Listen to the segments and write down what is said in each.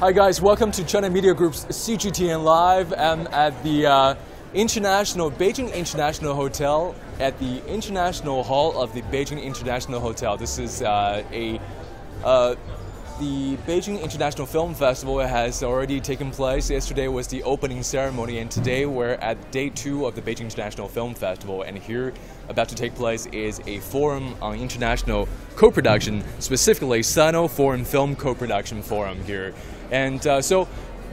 Hi guys, welcome to China Media Group's CGTN Live. I'm at the Beijing International Hotel at the International Hall of the Beijing International Hotel. This is the Beijing International Film Festival has already taken place. Yesterday was the opening ceremony, and today we're at day 2 of the Beijing International Film Festival. And here, about to take place, is a forum on international co-production, specifically Sino-Foreign Film Co-Production Forum here. And so,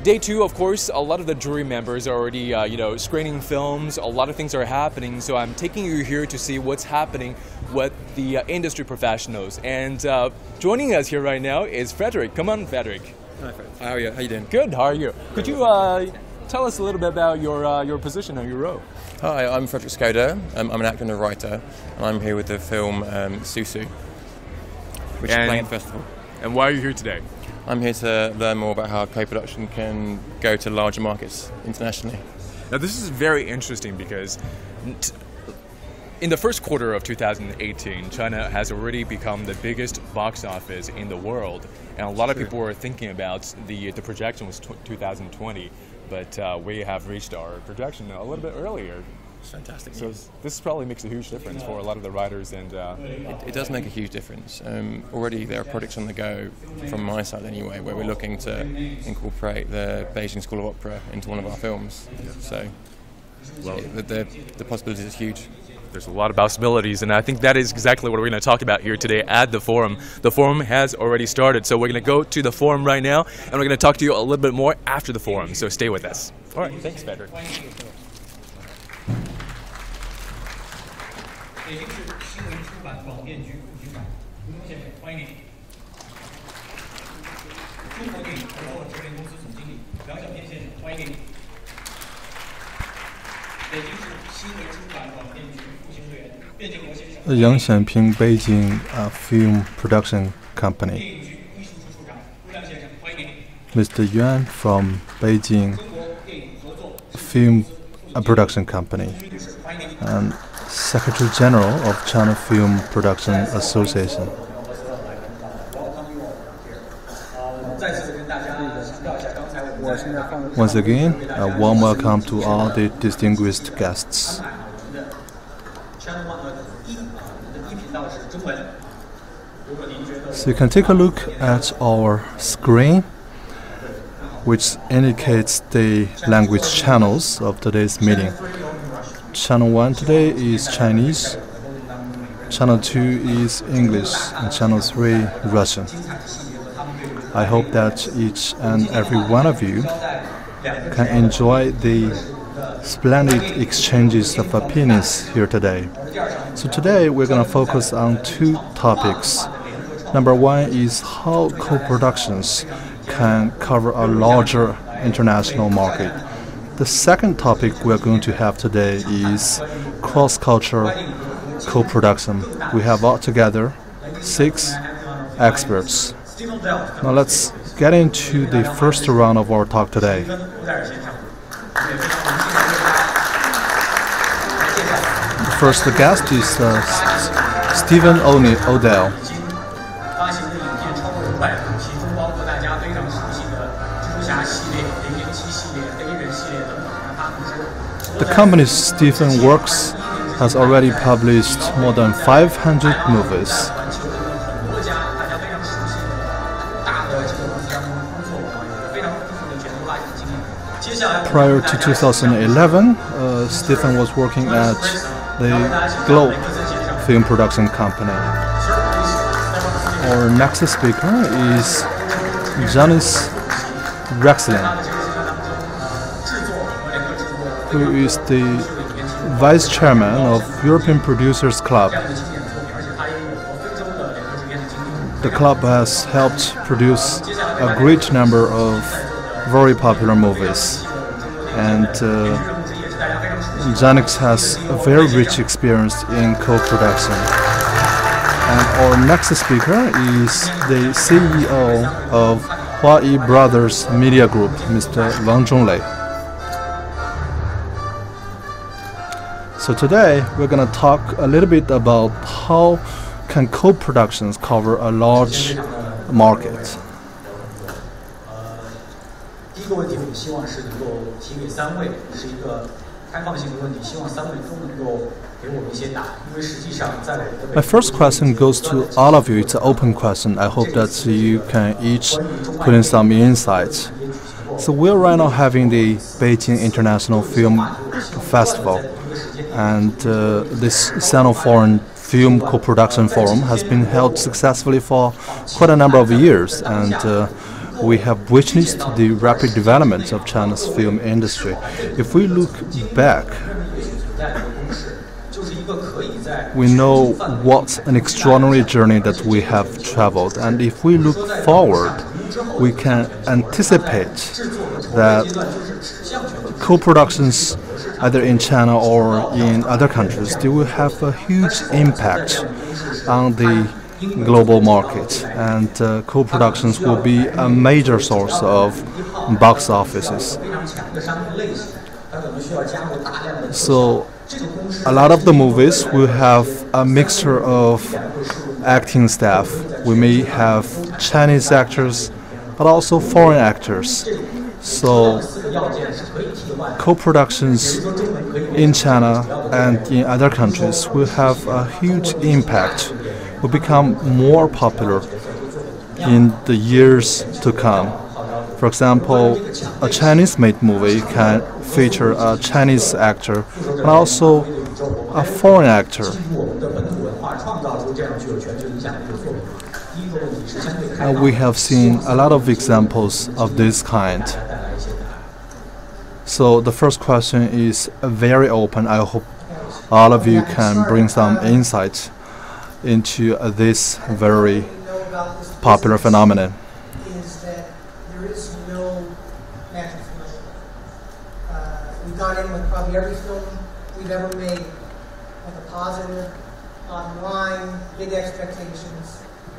day 2, of course, a lot of the jury members are already, screening films. A lot of things are happening. So I'm taking you here to see what's happening with the industry professionals. And joining us here right now is Frederick. Come on, Frederick. Hi, Fred. How are you? How you doing? Good. How are you? Could you tell us a little bit about your position and your role? Hi, I'm Frederick Skoda. I'm an actor and a writer, and I'm here with the film Susu, which is playing at the festival. And why are you here today? I'm here to learn more about how co-production can go to larger markets internationally. Now, this is very interesting because in the first quarter of 2018, China has already become the biggest box office in the world, and a lot of people were thinking about the projection was 2020, but we have reached our projection a little bit earlier. It's fantastic. So this probably makes a huge difference for a lot of the writers, and it does make a huge difference. Already there are projects on the go, from my side anyway, where we're looking to incorporate the Beijing School of Opera into one of our films. So the possibilities is huge. There's a lot of possibilities, and I think that is exactly what we're going to talk about here today at the forum. The forum has already started, so we're going to go to the forum right now, and we're going to talk to you a little bit more after the forum, so stay with us. All right, thanks, Frederick. 北京市新闻出版广电局副局长吴东先生，欢迎您。中国电影合作制片公司总经理梁小天先生，欢迎您。北京市新闻出版广电局副行政员卞建国先生。杨显平 Beijing Film Production Company. 电影局艺术处处长吴亮先生，欢迎您。Mr. Yuan from Beijing Film Production Company. And Secretary General of China Film Production Association. Once again, a warm welcome to all the distinguished guests. So you can take a look at our screen, which indicates the language channels of today's meeting. Channel 1 today is Chinese, Channel 2 is English, and Channel 3 Russian. I hope that each and every one of you can enjoy the splendid exchanges of opinions here today. So today we're going to focus on 2 topics. Number 1 is how co-productions can cover a larger international market. The second topic we're going to have today is cross-cultural co-production. We have altogether 6 experts. Now let's get into the first round of our talk today. The first guest is Stephen O'Dell. The company Stephen works has already published more than 500 movies. Prior to 2011, Stephen was working at the Globe Film Production Company. Our next speaker is Janis Rexlin, who is the Vice Chairman of European Producers Club. The club has helped produce a great number of very popular movies, and Janix has a very rich experience in co-production. And our next speaker is the CEO of Huayi Brothers Media Group, Mr. Wang Zhonglei. So today we're going to talk a little bit about how can co-productions cover a large market. 个问题我们希望是能够提给3位，是一个开放性的问题，希望3位都能够给我们一些答案，因为实际上在我们的 My first question goes to all of you. It's an open question. I hope that you can each put in some insights. So we're right now having the Beijing International Film Festival, and this Sino-Foreign Film Co-Production Forum has been held successfully for quite a number of years, and we have witnessed the rapid development of China's film industry. If we look back, we know what an extraordinary journey that we have traveled, and if we look forward, we can anticipate that co-productions either in China or in other countries, they will have a huge impact on the global market, and co-productions will be a major source of box offices. So a lot of the movies will have a mixture of acting staff. We may have Chinese actors, but also foreign actors. So co-productions in China and in other countries will have a huge impact, will become more popular in the years to come. For example, a Chinese-made movie can feature a Chinese actor and also a foreign actor. And we have seen a lot of examples of this kind. So the first question is very open. I hope all of you can bring some insight into this very popular phenomenon. Is that there is no magic film. We've gone in with probably every film we've ever made with a positive bottom line, big expectations.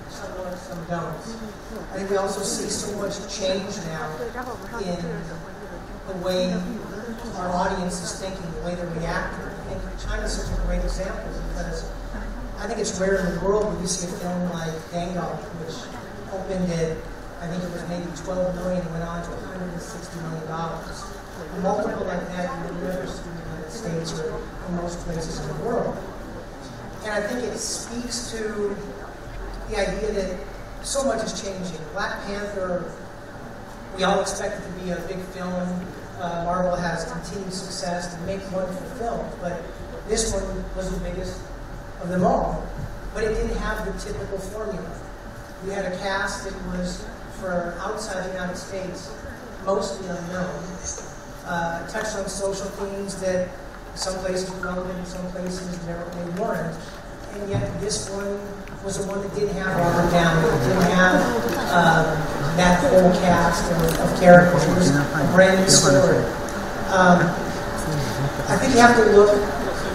Some work, some don't. I think we also see so much change now in the way our audience is thinking, the way they're reacting. I think China's such a great example because I think it's rare in the world when you see a film like Dango, which opened at, I think it was maybe 12 million, went on to $160 million. A multiple like that you would never see in the United States or in most places in the world. And I think it speaks to the idea that so much is changing. Black Panther, we all expect it to be a big film. Marvel has continued success to make wonderful films, but this one was the biggest of them all. But it didn't have the typical formula. We had a cast that was, for outside the United States, mostly unknown. Touched on social themes that some places were relevant, in some places they weren't. And yet this one was the one that didn't have Robert Downey, didn't have that whole cast of characters. It was a brand new story. I think you have to look,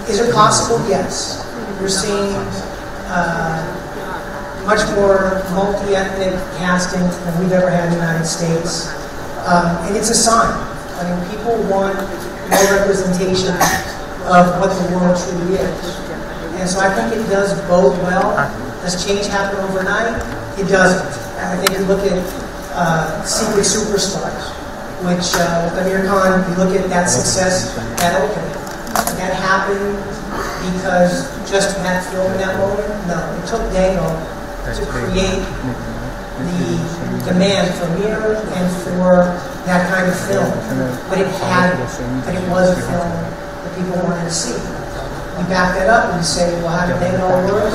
is it possible? Yes. We're seeing much more multi-ethnic casting than we've ever had in the United States. And it's a sign. I mean, people want more representation of what the world truly is. And so I think it does bode well. Does change happen overnight? It doesn't. And I think you look at Secret Superstars, which with Amir Khan, you look at that success, that opening. That happened because just that film in that moment? No. It took Dango to create the demand for Mir and for that kind of film. But it was a film that people wanted to see. You back that up and you say, well, how did Dango work?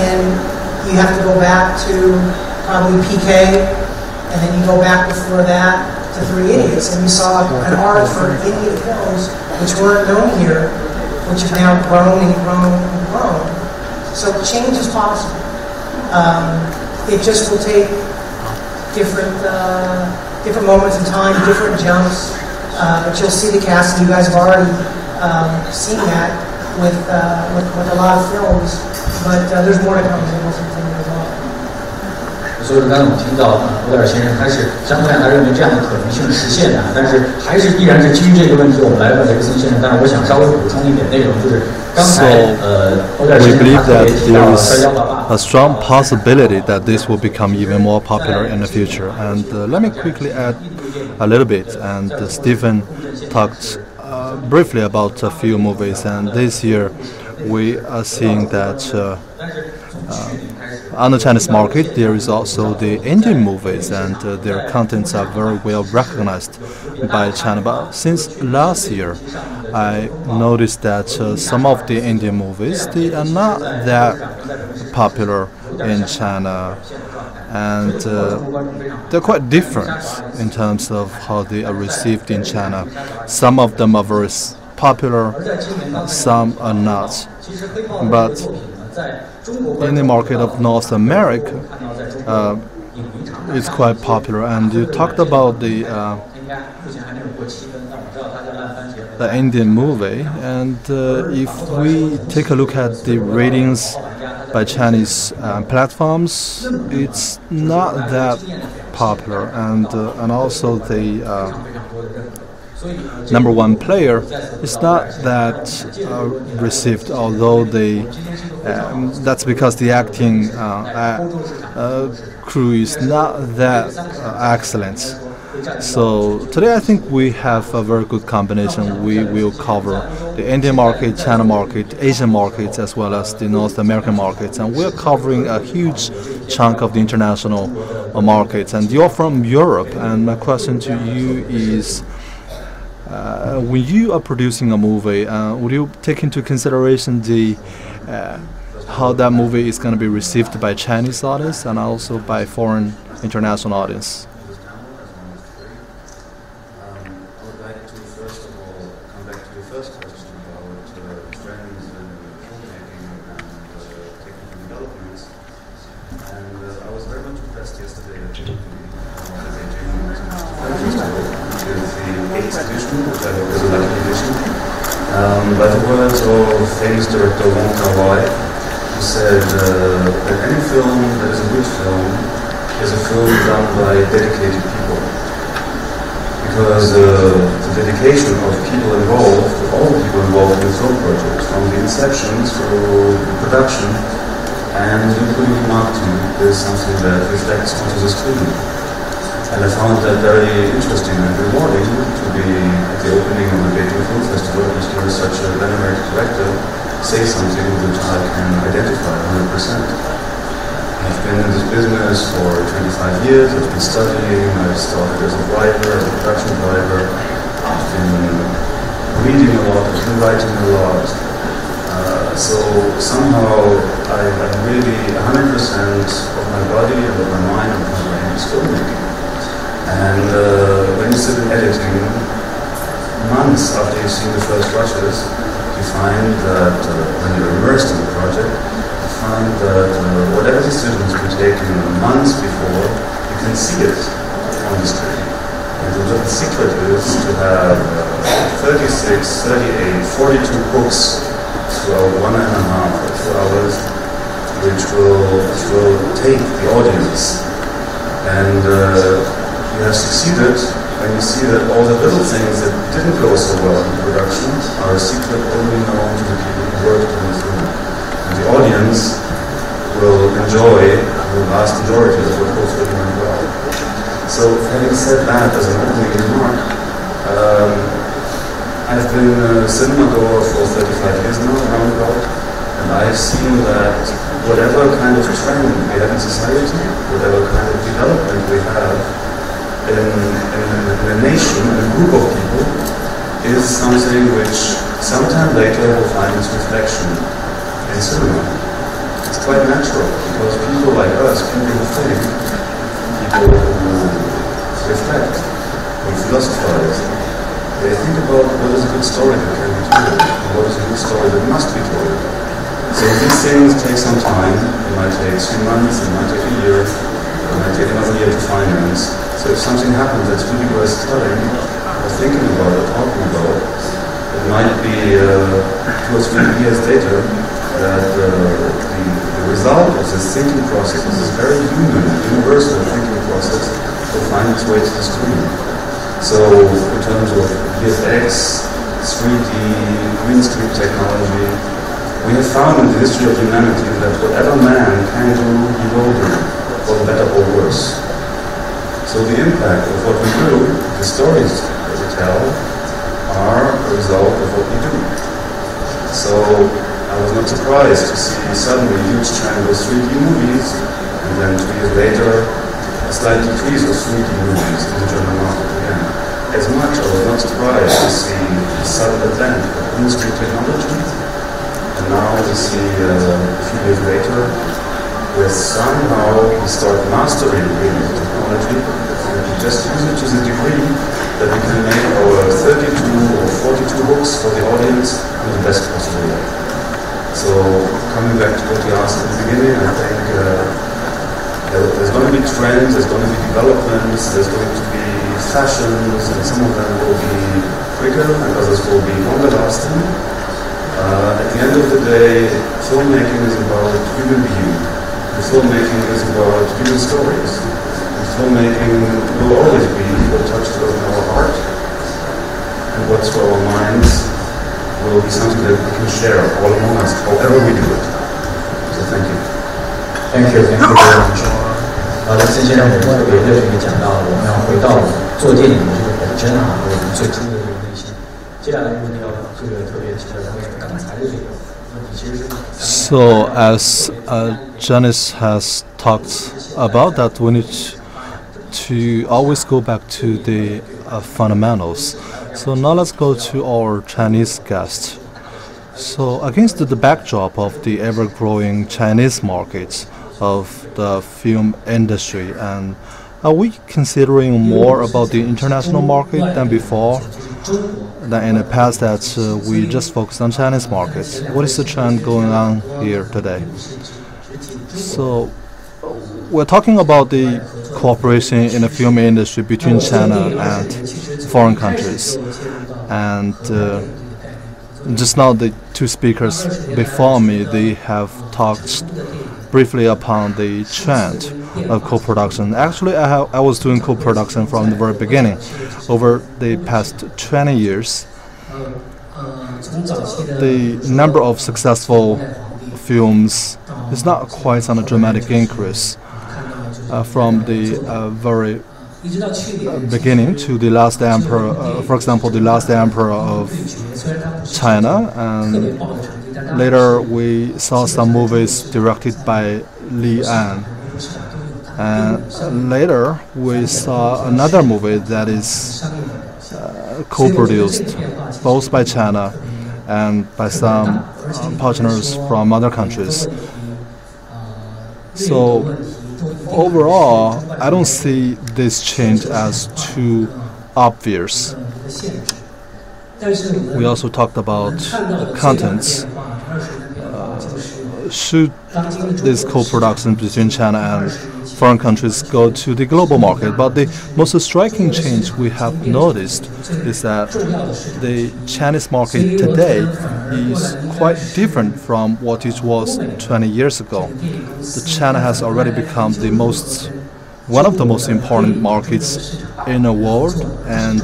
And you have to go back to probably PK, and then you go back before that to Three Idiots, and you saw an arc for Indian films which weren't known here, which have now grown and grown and grown. So change is possible. It just will take different moments in time, different jumps, but you'll see the cast. You guys have already seen that with a lot of films, but there's more to come in Wilson as well. 所以刚才我们听到罗德尔先生，他是相对他认为这样的可能性实现的，但是还是依然是基于这个问题，我们来问雷克森先生。但是我想稍微补充一点内容，就是刚才罗德尔先生他特别提到了188。A strong possibility that this will become even more popular in the future. And let me quickly add a little bit, and Stephen talked briefly about a few movies. And this year, we are seeing that on the Chinese market, there is also the Indian movies, and their contents are very well recognized by China. But since last year, I noticed that some of the Indian movies, they are not that popular in China, and they're quite different in terms of how they are received in China. Some of them are very popular, some are not. But in the market of North America, it's quite popular. And you talked about the Indian movie, and if we take a look at the ratings by Chinese platforms, it's not that popular, and also the number one player is not that received, although that's because the acting crew is not that excellent. So today I think we have a very good combination. We will cover the Indian market, China market, Asian markets, as well as the North American markets, and we're covering a huge chunk of the international markets. And you're from Europe, and my question to you is, when you are producing a movie, would you take into consideration the how that movie is going to be received by Chinese audience and also by foreign international audience? I would like to first of all come back to the first question about trends in filmmaking and technical developments. And I was very much impressed yesterday at the Beijing International Film Festival with the 8th edition, which I hope is a lucky edition, by the words of famous director Wong Kar-wai, who said that any film that is a good film is a film done by dedicated people. Because the dedication of people involved, all the people involved in the film project, from the inception through the production and including the marketing, is something that reflects onto the screen. And I found that very interesting and rewarding to be at the opening of the Beijing Film Festival and hear such a venerated director say something which I can identify 100%. I've been in this business for 25 years, I've been studying, I started as a writer, as a production driver, I've been reading a lot, I've been writing a lot. So somehow I'm really 100% of my body and of my mind and of my brain is filmmaking. And when you sit in editing, months after you've seen the first rushes, you find that when you're immersed in the project, find that whatever decisions were taken months before, you can see it on the screen. And the little secret is to have 36, 38, 42 books throughout 1.5 or 2 hours, which will take the audience. And you have succeeded when you see that all the little things that didn't go so well in production are a secret only known to the people who worked in this room. And the audience will enjoy the vast majority of what hopefully went well. So having said that as an opening remark, I've been a cinema goer for 35 years now, around about, and I've seen that whatever kind of trend we have in society, whatever kind of development we have in a nation, in a group of people, is something which sometime later will find its reflection in cinema. It's quite natural, because people like us, people who think, people who reflect, who philosophize, they think about what is a good story that can be told, and what is a good story that must be told. So these things take some time. It might take 3 months, it might take a year, it might take another year to finance. So if something happens that's really worth telling, or thinking about, or talking about, it might be 2 or 3 years later that the result of this thinking process, this very human, universal thinking process, will find its way to the screen. So in terms of VFX, 3D, green screen technology, we have found in the history of humanity that whatever man can do, he will do, for better or worse. So the impact of what we do, the stories that we tell, are a result of what we do. So I was not surprised to see suddenly a huge trend of 3D movies, and then 2 years later, a slight decrease of 3D movies in the German market again. As much, I was not surprised to see a sudden advent of industry technology, and now we see a few years later, where somehow we start mastering really the technology, and we just use it to the degree that we can make our 32 or 42 hooks for the audience in the best possible way. So coming back to what you asked at the beginning, I think there's going to be trends, there's going to be developments, there's going to be fashions, and some of them will be quicker and others will be longer lasting. At the end of the day, filmmaking is about human being. And filmmaking is about human stories. And filmmaking will always be what touches us in our heart, and what's for our minds will be something that we can share all among us, however we do it. So thank you. Thank you very much. 那之前我们特别热烈讲到，我们要回到做电影的这个本身啊，和我们最初的这个内心。接下来问题要这个特别提到关于刚才的这个问题，其实是。So as Janice has talked about that, we need to always go back to the fundamentals. So now let's go to our Chinese guest. So against the backdrop of the ever-growing Chinese market of the film industry, and are we considering more about the international market than before? Than in the past that we just focused on Chinese markets. What is the trend going on here today? So we're talking about the cooperation in the film industry between China and foreign countries. And just now the two speakers before me, they have talked briefly upon the trend of co-production. Actually, I was doing co-production from the very beginning. Over the past 20 years, the number of successful films is not quite on a dramatic increase. From the very beginning to the last emperor, for example, the last emperor of China, and later we saw some movies directed by Li An. And later we saw another movie that is co-produced both by China and by some partners from other countries. So overall, I don't see this change as too obvious. We also talked about contents. Should this co-production between China and foreign countries go to the global market? But the most striking change we have noticed is that the Chinese market today is quite different from what it was 20 years ago. China has already become one of the most important markets in the world, and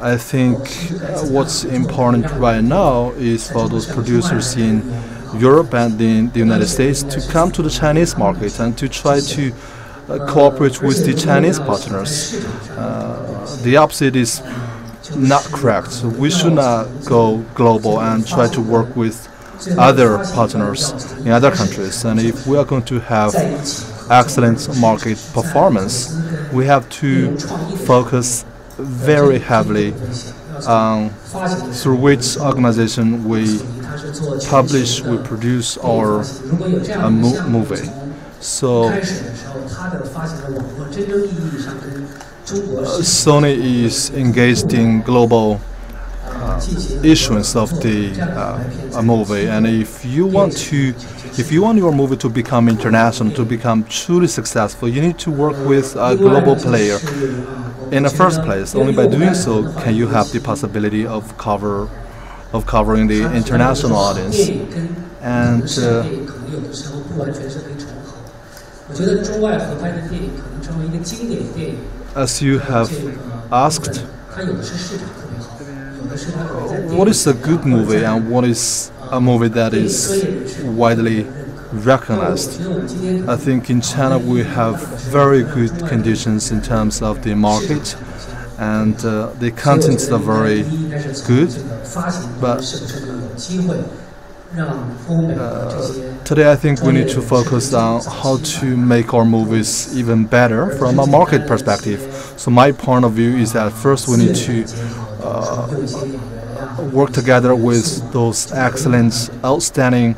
I think what's important right now is for those producers in Europe and in the United States to come to the Chinese market and to try to cooperate with the Chinese partners. The opposite is not correct. So we should not go global and try to work with other partners in other countries. And if we are going to have excellent market performance, we have to focus very heavily on through which organization we publish, we produce our movie. So Sony is engaged in global issuance of the movie, and if you want your movie to become international, to become truly successful, you need to work with a global player. In the first place, only by doing so can you have the possibility of covering the international audience. And as you have asked, what is a good movie and what is a movie that is widely recognized. I think in China we have very good conditions in terms of the market, and the contents are very good. But today I think we need to focus on how to make our movies even better from a market perspective. So my point of view is that first we need to work together with those excellent, outstanding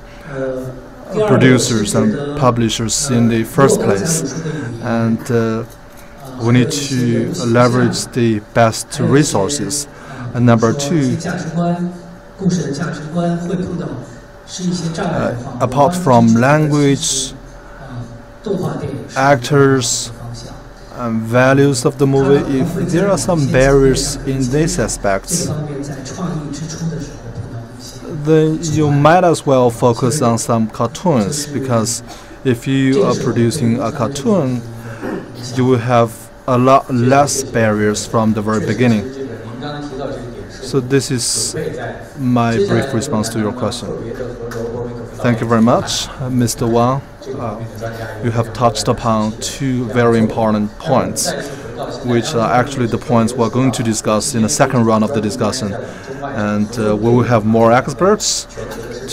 producers and publishers in the first place, and we need to leverage the best resources. And number two, apart from language, actors, and values of the movie, if there are some barriers in these aspects, then you might as well focus on some cartoons, because if you are producing a cartoon, you will have a lot less barriers from the very beginning. So this is my brief response to your question. Thank you very much, Mr. Wang. You have touched upon two very important points, which are actually the points we're going to discuss in the second round of the discussion. And we will have more experts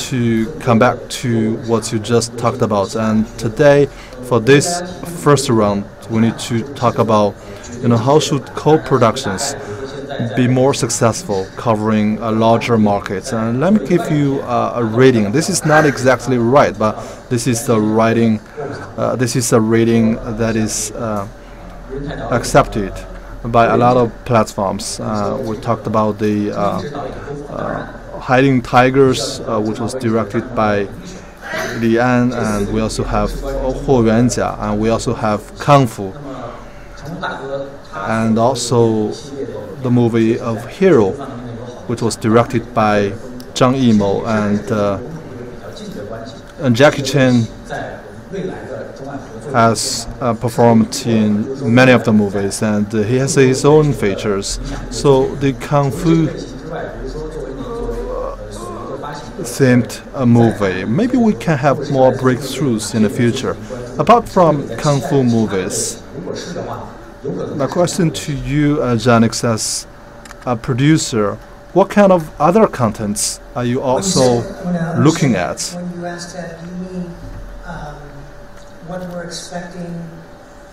to come back to what you just talked about. And today, for this first round, we need to talk about, how should co-productions be more successful, covering a larger market. And let me give you a rating. This is not exactly right, but this is the rating. This is a rating that is accepted by a lot of platforms. We talked about the Hiding Tigers, which was directed by Li An, and we also have Huo Yuanjia, and we also have Kung Fu, and also the movie of Hero, which was directed by Zhang Yimou, and Jackie Chan has performed in many of the movies, and he has his own features. So the Kung Fu themed movie, maybe we can have more breakthroughs in the future. Apart from Kung Fu movies, my question to you, Janix, as a producer, what kind of other contents are you also looking at? When you asked that, do you mean what we're expecting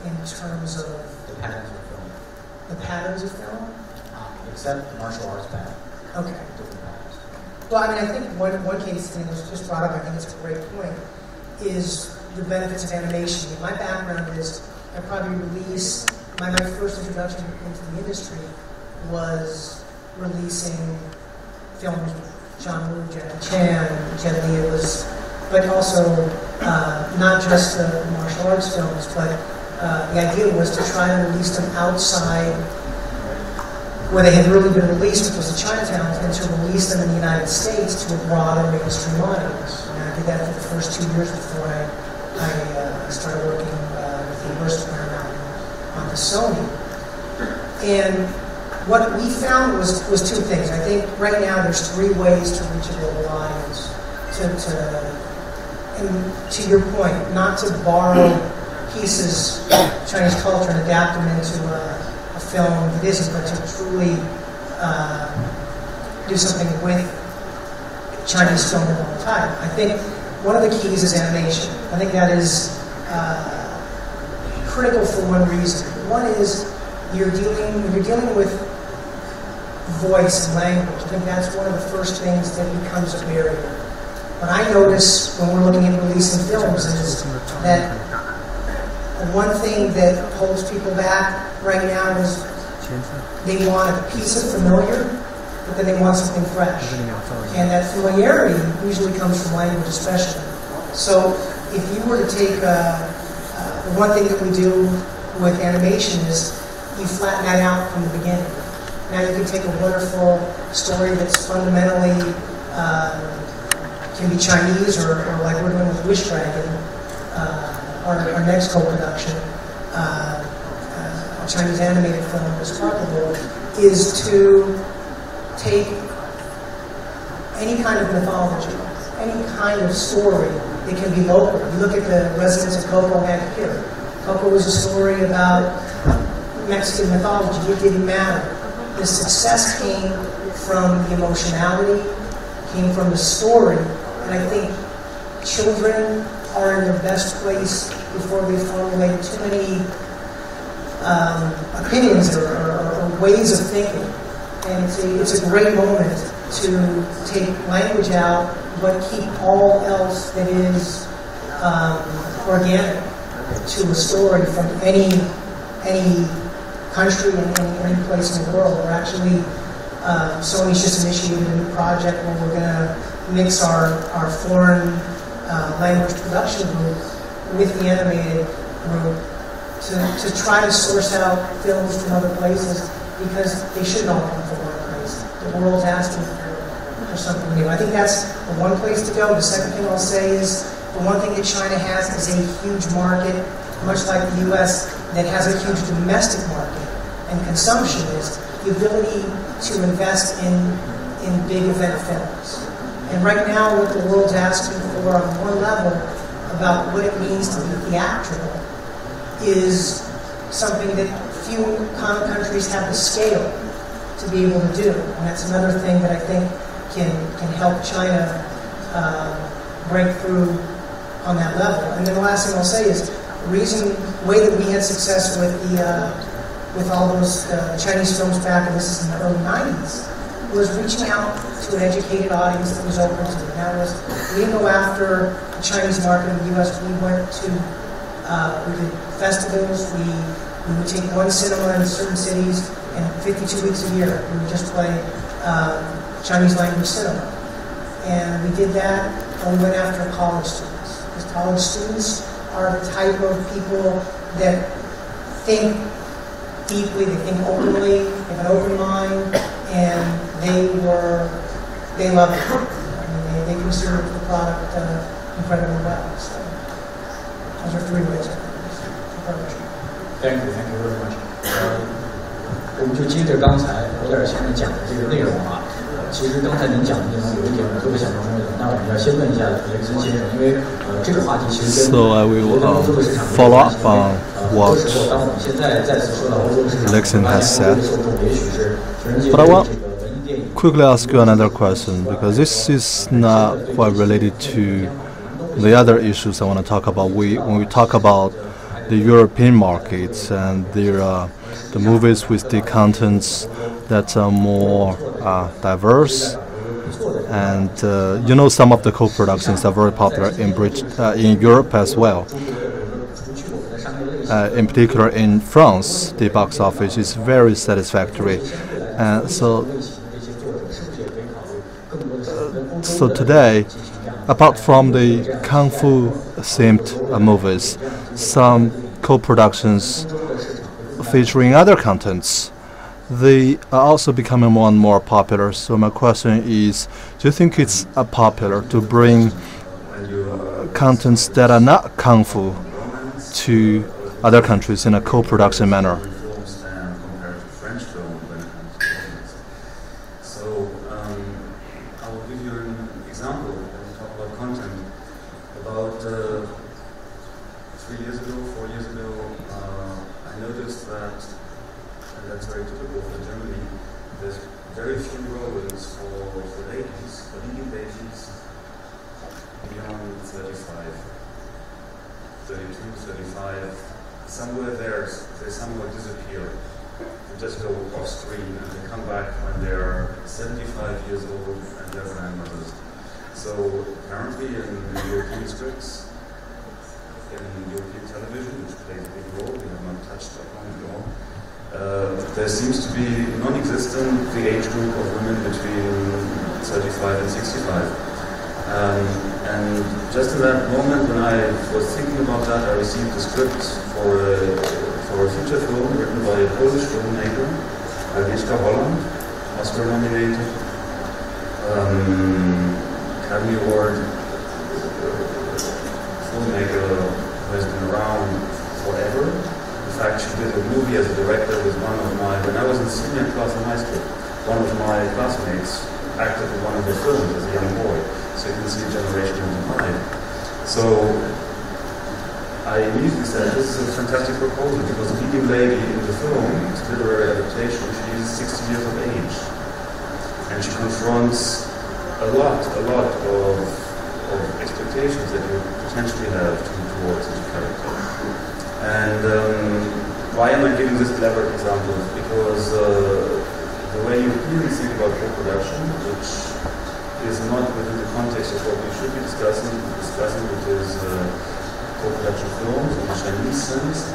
in terms of The patterns of film. the patterns of film? Except the martial arts pattern. Okay. Different patterns. Well, I think one case that was just brought up, I think it's a great point, is the benefits of animation. My background is I probably released, my first introduction into the industry was releasing films with John Woo, Jackie Chan, Jet Li, but also not just the martial arts films, but the idea was to try to release them outside where they had really been released, which was the Chinatown, and to release them in the United States to a broader mainstream audience. And I did that for the first 2 years before I started working with the University of Paramount on the Sony. And what we found was two things. I think right now there's 3 ways to reach a global audience. And to your point, not to borrow pieces of Chinese culture and adapt them into a film that isn't, but to truly do something with Chinese film of all time. I think one of the keys is animation. I think that is critical for one reason. One is when you're dealing with voice and language. I think that's one of the first things that becomes a barrier. What I notice when we're looking at releasing films is that one thing that holds people back right now is they want a piece of familiar, but then they want something fresh. And that familiarity usually comes from language especially. So if you were to take, one thing that we do with animation is you flatten that out from the beginning. Now you can take a wonderful story that's fundamentally can be Chinese, or like we're doing with Wish Dragon, our next co-production, a Chinese animated film that's profitable, is to take any kind of mythology, any kind of story It can be local. You look at the residents of Coco had here. Coco was a story about Mexican mythology. It didn't matter. The success came from the emotionality, came from the story, and I think children are in their best place before they formulate too many opinions or ways of thinking. And it's a great moment to take language out, but keep all else that is organic to a story from any country and any place in the world. We're actually, Sony's just initiated a new project where we're going to mix our foreign language production group with the animated group to try to source out films from other places, because they shouldn't all come from one place. The world's asking for something new. I think that's the one place to go. The second thing I'll say is, the one thing that China has is a huge market, much like the US, that has a huge domestic market and consumption is the ability to invest in big event films. And right now what the world's asking for on one level about what it means to be theatrical is something that few countries have the scale to be able to do. And that's another thing that I think can help China break through on that level. And then the last thing I'll say is the way that we had success with all those Chinese films back, and this is in the early 90s, was reaching out to an educated audience that was open to it. That was, we didn't go after the Chinese market in the US. We went to, we did festivals. We would take one cinema in certain cities, and 52 weeks a year we would just play Chinese language cinema. And we did that, and we went after college students. Because college students are the type of people that think deeply, they think openly, they have an open mind, and they love it. I mean, they consider the product incredibly well. So those are three ways I think. Thank you very much. 我们就接着刚才罗德尔先生讲的这个内容啊，其实刚才您讲的内容有一点我特别想补充的，那我们要先问一下雷克森先生，因为这个话题其实跟 So I will follow up on what Nixon has said. But I want quickly ask you another question, because this is not quite related to the other issues I want to talk about. When we talk about the European markets and the movies with the contents that are more diverse, and some of the co-productions are very popular in Europe as well. In particular, in France, the box office is very satisfactory. So today, apart from the kung fu themed movies, some co-productions featuring other contents, they are also becoming more and more popular. So my question is, do you think it's popular to bring contents that are not kung fu to other countries in a co-production manner? I will give you an example when we talk about content. About 3 years ago, 4 years ago, I noticed that, and that's very typical for Germany, there's very few roles for ladies, for leading ladies beyond 35, 32, 35. Somewhere they somehow disappear. They just go off screen and they come back when they're 75 years old and they're grandmothers. So apparently in European scripts, in European television, which plays a big role, we have not touched upon it all, there seems to be non-existent the age group of women between 35 and 65. And just in that moment when I was thinking about that, I received a script for a feature film written by a Polish filmmaker, Agnieszka Holland, Oscar nominated, Academy Award filmmaker who has been around forever. In fact, she did a movie as a director with when I was in senior class in high school, one of my classmates acted in one of her films as a young boy. So you can see a generation in divide. So I immediately said, this is a fantastic proposal, because the leading lady in the film, it's a literary adaptation, she is 60 years of age. And she confronts a lot of expectations that you potentially have towards such a character. And why am I giving this elaborate example? Because the way you really think about co-production, which is not within the context of what we should be discussing, which is co-production films in the Chinese sense.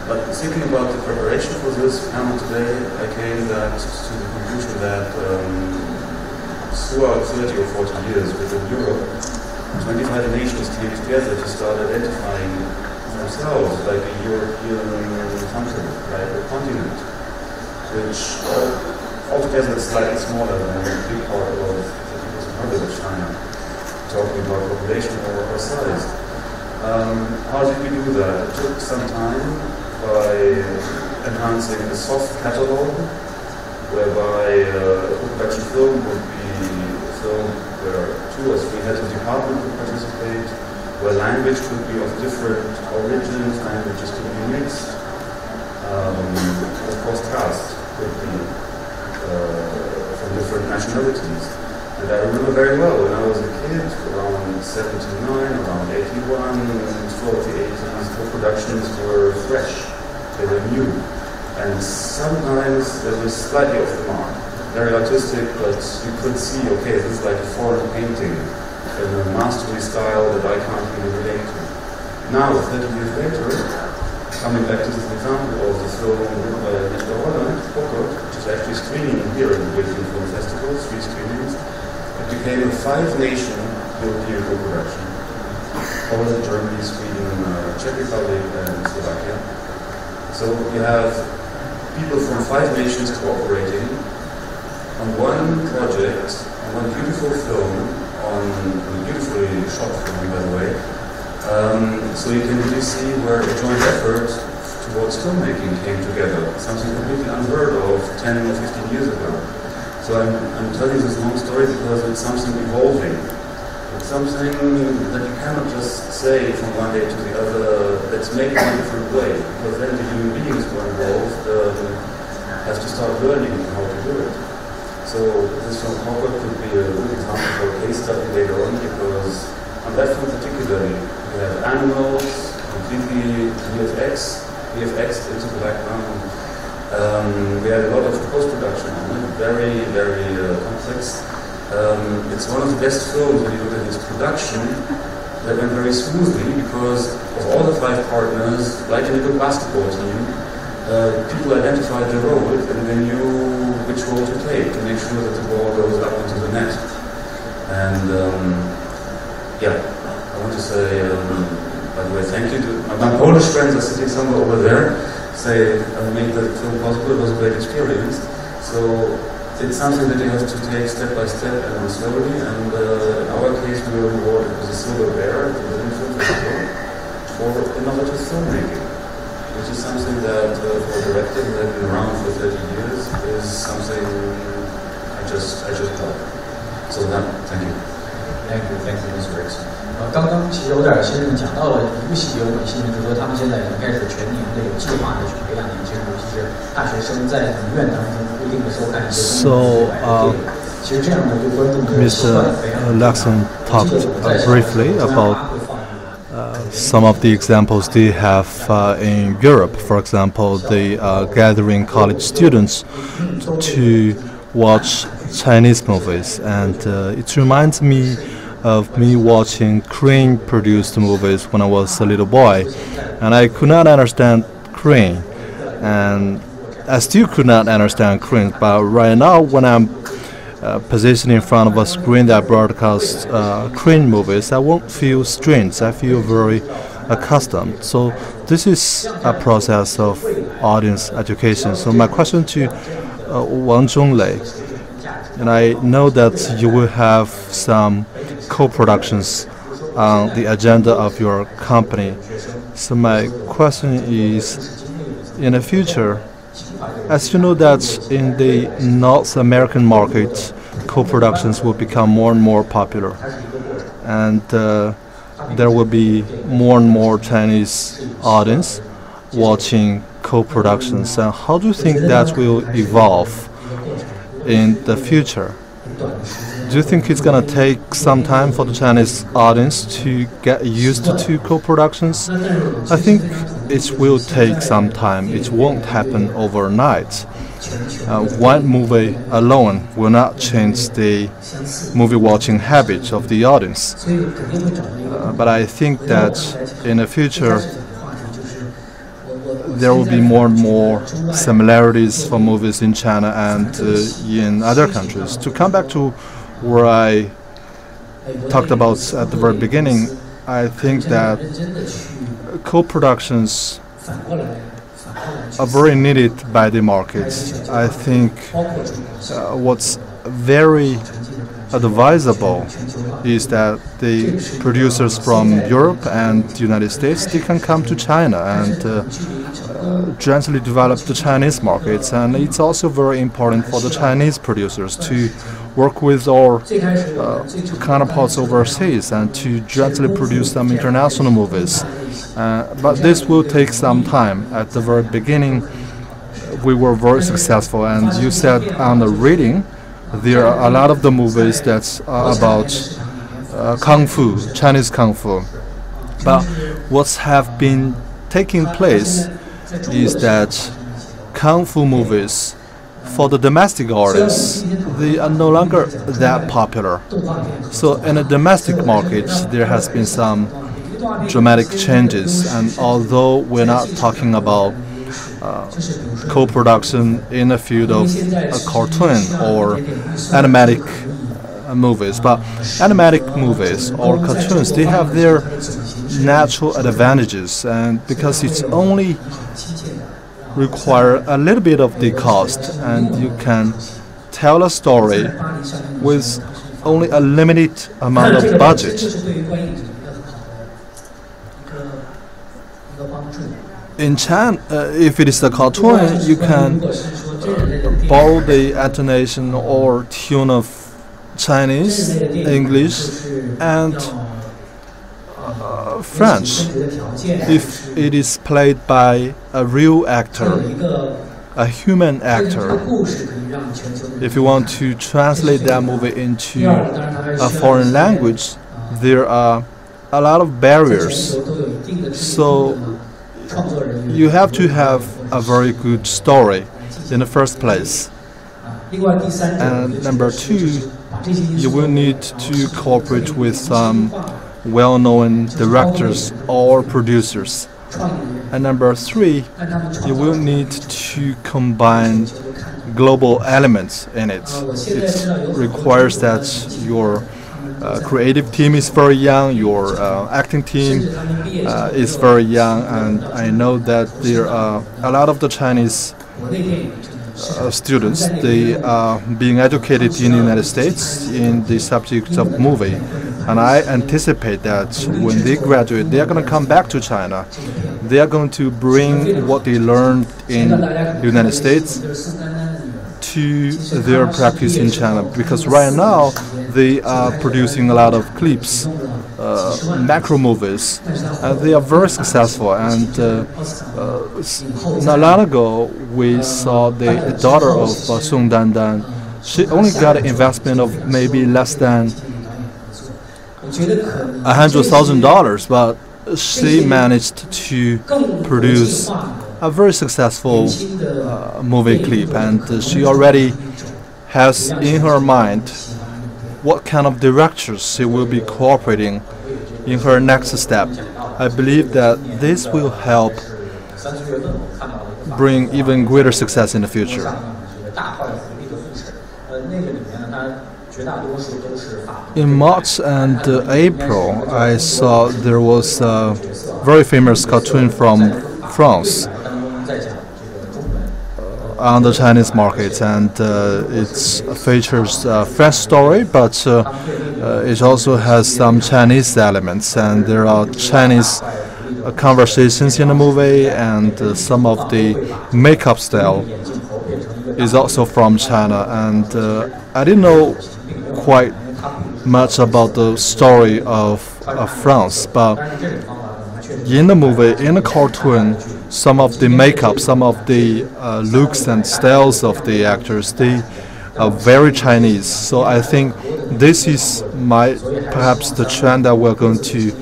But thinking about the preparation for this panel today, I came to the conclusion that throughout 30 or 40 years within Europe, 25 nations came together to start identifying themselves like a European country, like a continent, which altogether is slightly smaller than a big part of the people's republic of China, talking about population or size. How did we do that? It took some time by enhancing a soft catalogue, whereby a co-production film would be a film where 2 or 3 heads of department could participate, where language could be of different origins, languages could be mixed. Of course, cast could be from different nationalities. And I remember very well when I was a kid, around 79, around 81, throughout the 80s, co-productions were fresh, they were new. And sometimes they were slightly off the mark, very artistic, but you could see, okay, this is like a foreign painting in a masterly style that I can't really relate to. Now, 30 years later, coming back to this example of the film written by Sino-Foreign Film Co-Production, which is actually screening here in the Beijing Film Festival, 3 screenings, it became a 5-nation European co-production. Poland, Germany, Sweden, Czech Republic, and Slovakia. So you have people from 5 nations cooperating on one project, on one beautiful film, on a beautifully shot film, by the way. So you can really see where a joint effort towards filmmaking came together, something completely unheard of 10 or 15 years ago. So I'm telling this long story because it's something evolving. It's something that you cannot just say from one day to the other, let's make it in a different way, because then the human beings who are involved have to start learning how to do it. So this film could be a good example for a case study later on, because on that film particularly, we have animals, completely VFX into the background. We had a lot of post-production on it, very, very complex. It's one of the best films when you look at its production that went very smoothly, because of all the 5 partners, like in a good basketball team, people identified their role and they knew which role to take to make sure that the ball goes up into the net. And yeah, I want to say, by the way, thank you to my Polish friends are sitting somewhere over there. Say, make the film possible. It was a great experience. So it's something that you have to take step by step and slowly. And in our case, we were awarded with a silver bear at the Beijing Film Festival for innovative filmmaking, which is something that for a director who had been around for 30 years is something I just love. So that, thank you. Thank you, Mr. Ricks. 刚刚其实有点先生讲到了一个细节，我很信任，就是说他们现在已经开始全年的有计划的去培养年轻人，尤其是大学生在影院当中固定的收看一些公共电影。其实这样呢，对观众的习惯培养。Mr. Nixon talked briefly about some of the examples they have in Europe. For example, they are gathering college students to watch Chinese movies, and it reminds me of me watching Korean-produced movies when I was a little boy, and I could not understand Korean, and I still could not understand Korean. But right now, when I'm positioned in front of a screen that broadcasts Korean movies, I won't feel strange. I feel very accustomed. So this is a process of audience education. So my question to Wang Zhonglei, and I know that you will have some co-productions on the agenda of your company. So my question is, in the future, as you know that in the North American market, co-productions will become more and more popular. and there will be more and more Chinese audience watching co-productions. And how do you think that will evolve in the future? Do you think it's going to take some time for the Chinese audience to get used to co-productions? I think it will take some time. It won't happen overnight. One movie alone will not change the movie watching habits of the audience. But I think that in the future there will be more and more similarities for movies in China and in other countries. To come back to where I talked about at the very beginning, I think that co-productions are very needed by the markets. I think what's very advisable is that the producers from Europe and the United States, they can come to China and jointly develop the Chinese markets. And it's also very important for the Chinese producers to work with our counterparts overseas and to jointly produce some international movies. But this will take some time. At the very beginning, we were very successful, and you said on the reading, there are a lot of the movies that's about kung fu, Chinese kung fu. But what's have been taking place is that kung fu movies for the domestic audience, they are no longer that popular. So in the domestic markets, there has been some dramatic changes, and although we're not talking about co-production in the field of cartoon or animatic movies, but animatic movies or cartoons, they have their natural advantages, and because it's only require a little bit of the cost, and you can tell a story with only a limited amount of budget. In China, if it is a cartoon, you can borrow the intonation or tune of Chinese, English, and French. If it is played by a real actor, a human actor, if you want to translate that movie into a foreign language, there are a lot of barriers. So you have to have a very good story in the first place. And number two, you will need to cooperate with some well-known directors or producers. And number three, you will need to combine global elements in it. It requires that your creative team is very young, your acting team is very young, and I know that there are a lot of the Chinese students, they are being educated in the United States in the subject of movie. And I anticipate that when they graduate, they are going to come back to China. They are going to bring what they learned in the United States to their practice in China, because right now they are producing a lot of clips, macro movies, and they are very successful. And not long ago, we saw the daughter of Song Dandan. She only got an investment of maybe less than $100,000, but she managed to produce a very successful movie clip, and she already has in her mind what kind of directors she will be cooperating in her next step. I believe that this will help bring even greater success in the future. In March and April, I saw there was a very famous cartoon from France on the Chinese market, and it features a French story, but it also has some Chinese elements, and there are Chinese conversations in the movie, and some of the makeup style is also from China. And I didn't know quite much about the story of France, but in the movie, in the cartoon, some of the makeup, some of the looks and styles of the actors, they are very Chinese. So I think this is perhaps the trend that we're going to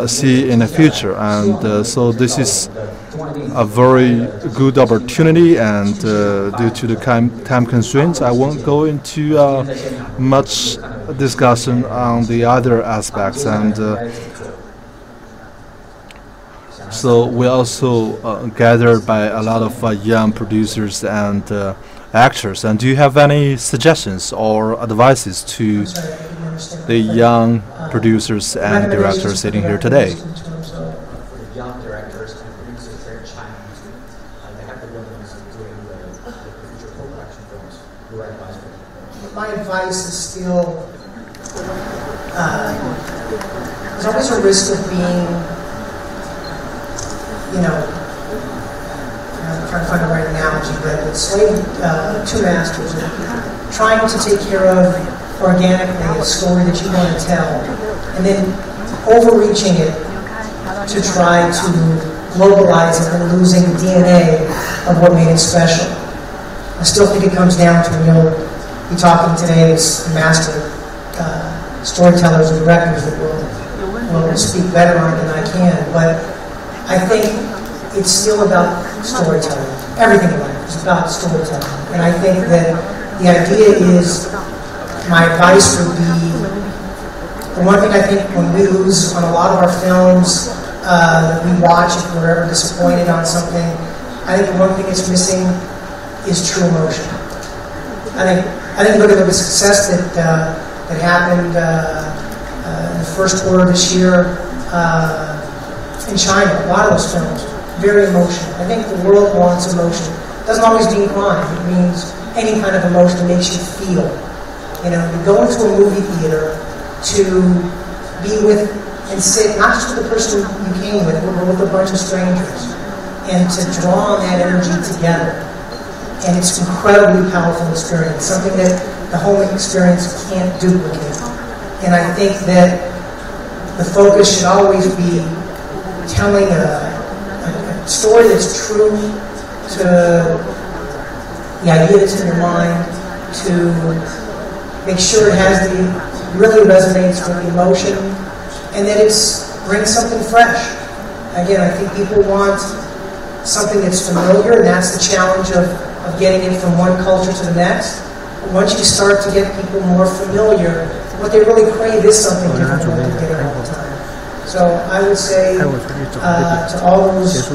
see in the future, and so this is a very good opportunity, and due to the time constraints, I won't go into much discussion on the other aspects, and so we also gathered by a lot of young producers and actors. And do you have any suggestions or advices to the young producers and directors sitting here today? Young directors and producers, they're Chinese. They have the willingness of doing the future co-production films. Your advice for them? My advice is still, there's always a risk of being, I'm trying to find the right analogy, but slave to masters, trying to take care of organically a story that you want to tell, and then overreaching it to try to globalize it and losing the DNA of what made it special. I still think it comes down to, you'll be talking today as master storytellers and directors that will speak better on it than I can, but I think it's still about storytelling. Everything in life is about storytelling. And I think that the idea is, my advice would be, the one thing I think when we lose on a lot of our films, that we watch if we're ever disappointed on something, I think the one thing that's missing is true emotion. I think look at the success that happened in the first quarter of this year in China. A lot of those films, very emotional. I think the world wants emotion. It doesn't always mean crying. It means any kind of emotion that makes you feel. You go into a movie theater to be with and sit, not just with the person you came with, but with a bunch of strangers, and to draw on that energy together. And it's an incredibly powerful experience, something that the home experience can't duplicate. And I think that the focus should always be telling a story that's true to the idea that's in your mind, to make sure it really resonates with the emotion, and that it brings something fresh. Again, I think people want something that's familiar, and that's the challenge of getting it from one culture to the next. But once you start to get people more familiar, what they really crave is something different than what they're getting all the time. So I would say to all those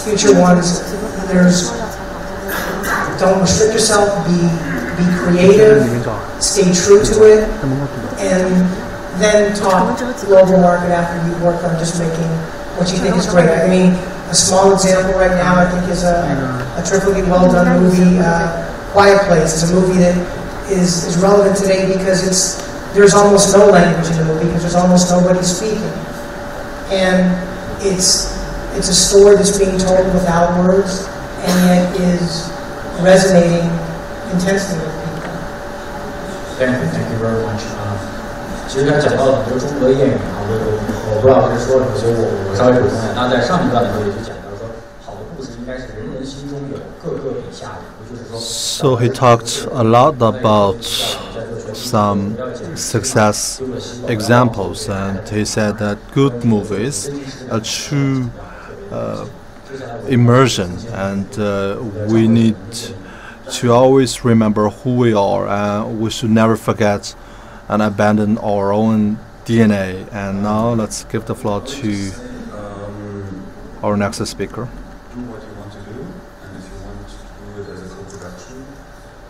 future ones, don't restrict yourself, be creative, stay true to it, and then talk global market after you've worked on just making what you think is great. I mean, a small example right now I think is a terrifically well done movie, Quiet Place. It's a movie that is relevant today because there's almost no language in the movie because there's almost nobody speaking. And it's a story that's being told without words and yet is resonating intensely with people. Thank you very much. 其实他讲到了很多中国的电影啊，我不知道他是说什么，所以我稍微补充一下。他在上一段的时候也就讲到说，好的故事应该是人人心中有各个笔下的，也就是说。So he talked a lot about some success examples, and he said that good movies, a true immersion, and we need to always remember who we are, and we should never forget and abandon our own DNA. And now let's give the floor to our next speaker. Do what you want to do, and if you want to do it as a co-production,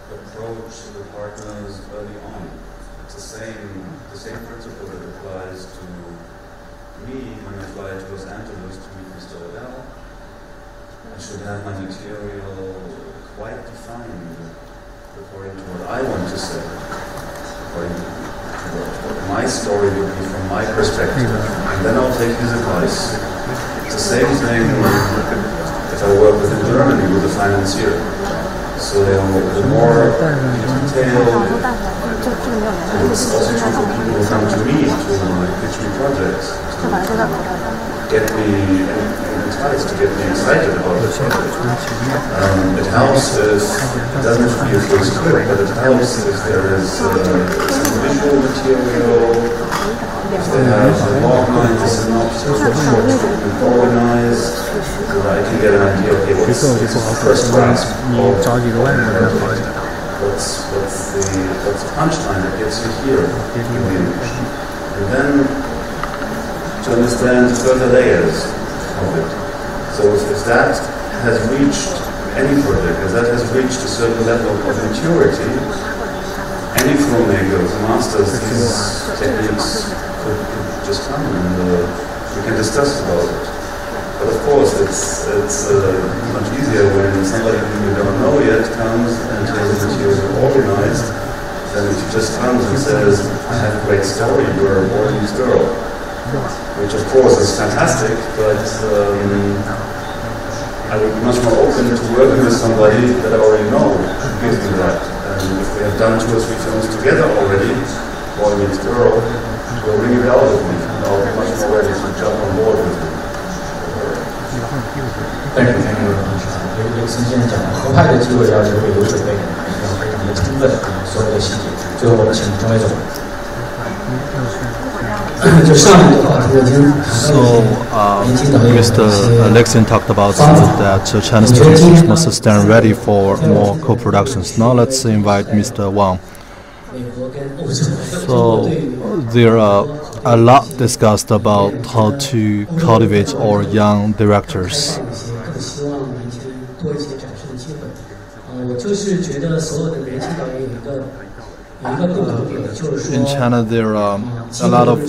approach the partners early on. It's the same principle that applies to me when I fly to Los Angeles to meet Mr. Odell. I should have my material quite defined according to what I want to say, according to what my story would be from my perspective, and then I'll take his advice. It's the same thing if I work with in Germany with a financier. So the more detailed, it's also true for people who come to me to pitch me projects, to get me enticed, to get me excited about the project. It helps if it doesn't have to be a full script, but it helps if there is some visual material, if they have a log line, a synopsis, and organized, so that I can get an idea of what's the first grasp of what's the punchline that gets you here in the image. And then to understand further layers of it. So if that has reached any project, if that has reached a certain level of maturity, any filmmaker who masters these techniques could just come and we can discuss about it. But of course, it's much easier when somebody who you don't know yet comes and has the material organized than if he just comes and says, I have a great story, you're a boarding's girl. Which of course is fantastic, but I would be much more open to working with somebody that I already know who gives me that. And if we have done 2 or 3 films together already, Boy Meets Girl, will ring a bell with me, and I'll be much more ready to jump on board with me. Thank you very much. 刘森先生讲的合拍的机会要求会有准备，要非常的充分，所有的细节。最后，请张伟总。So, Mr. Nixon talked about that Chinese producers must stand ready for more co-productions. Now let's invite Mr. Wang. So, there are a lot discussed about how to cultivate our young directors. In China, there are a lot of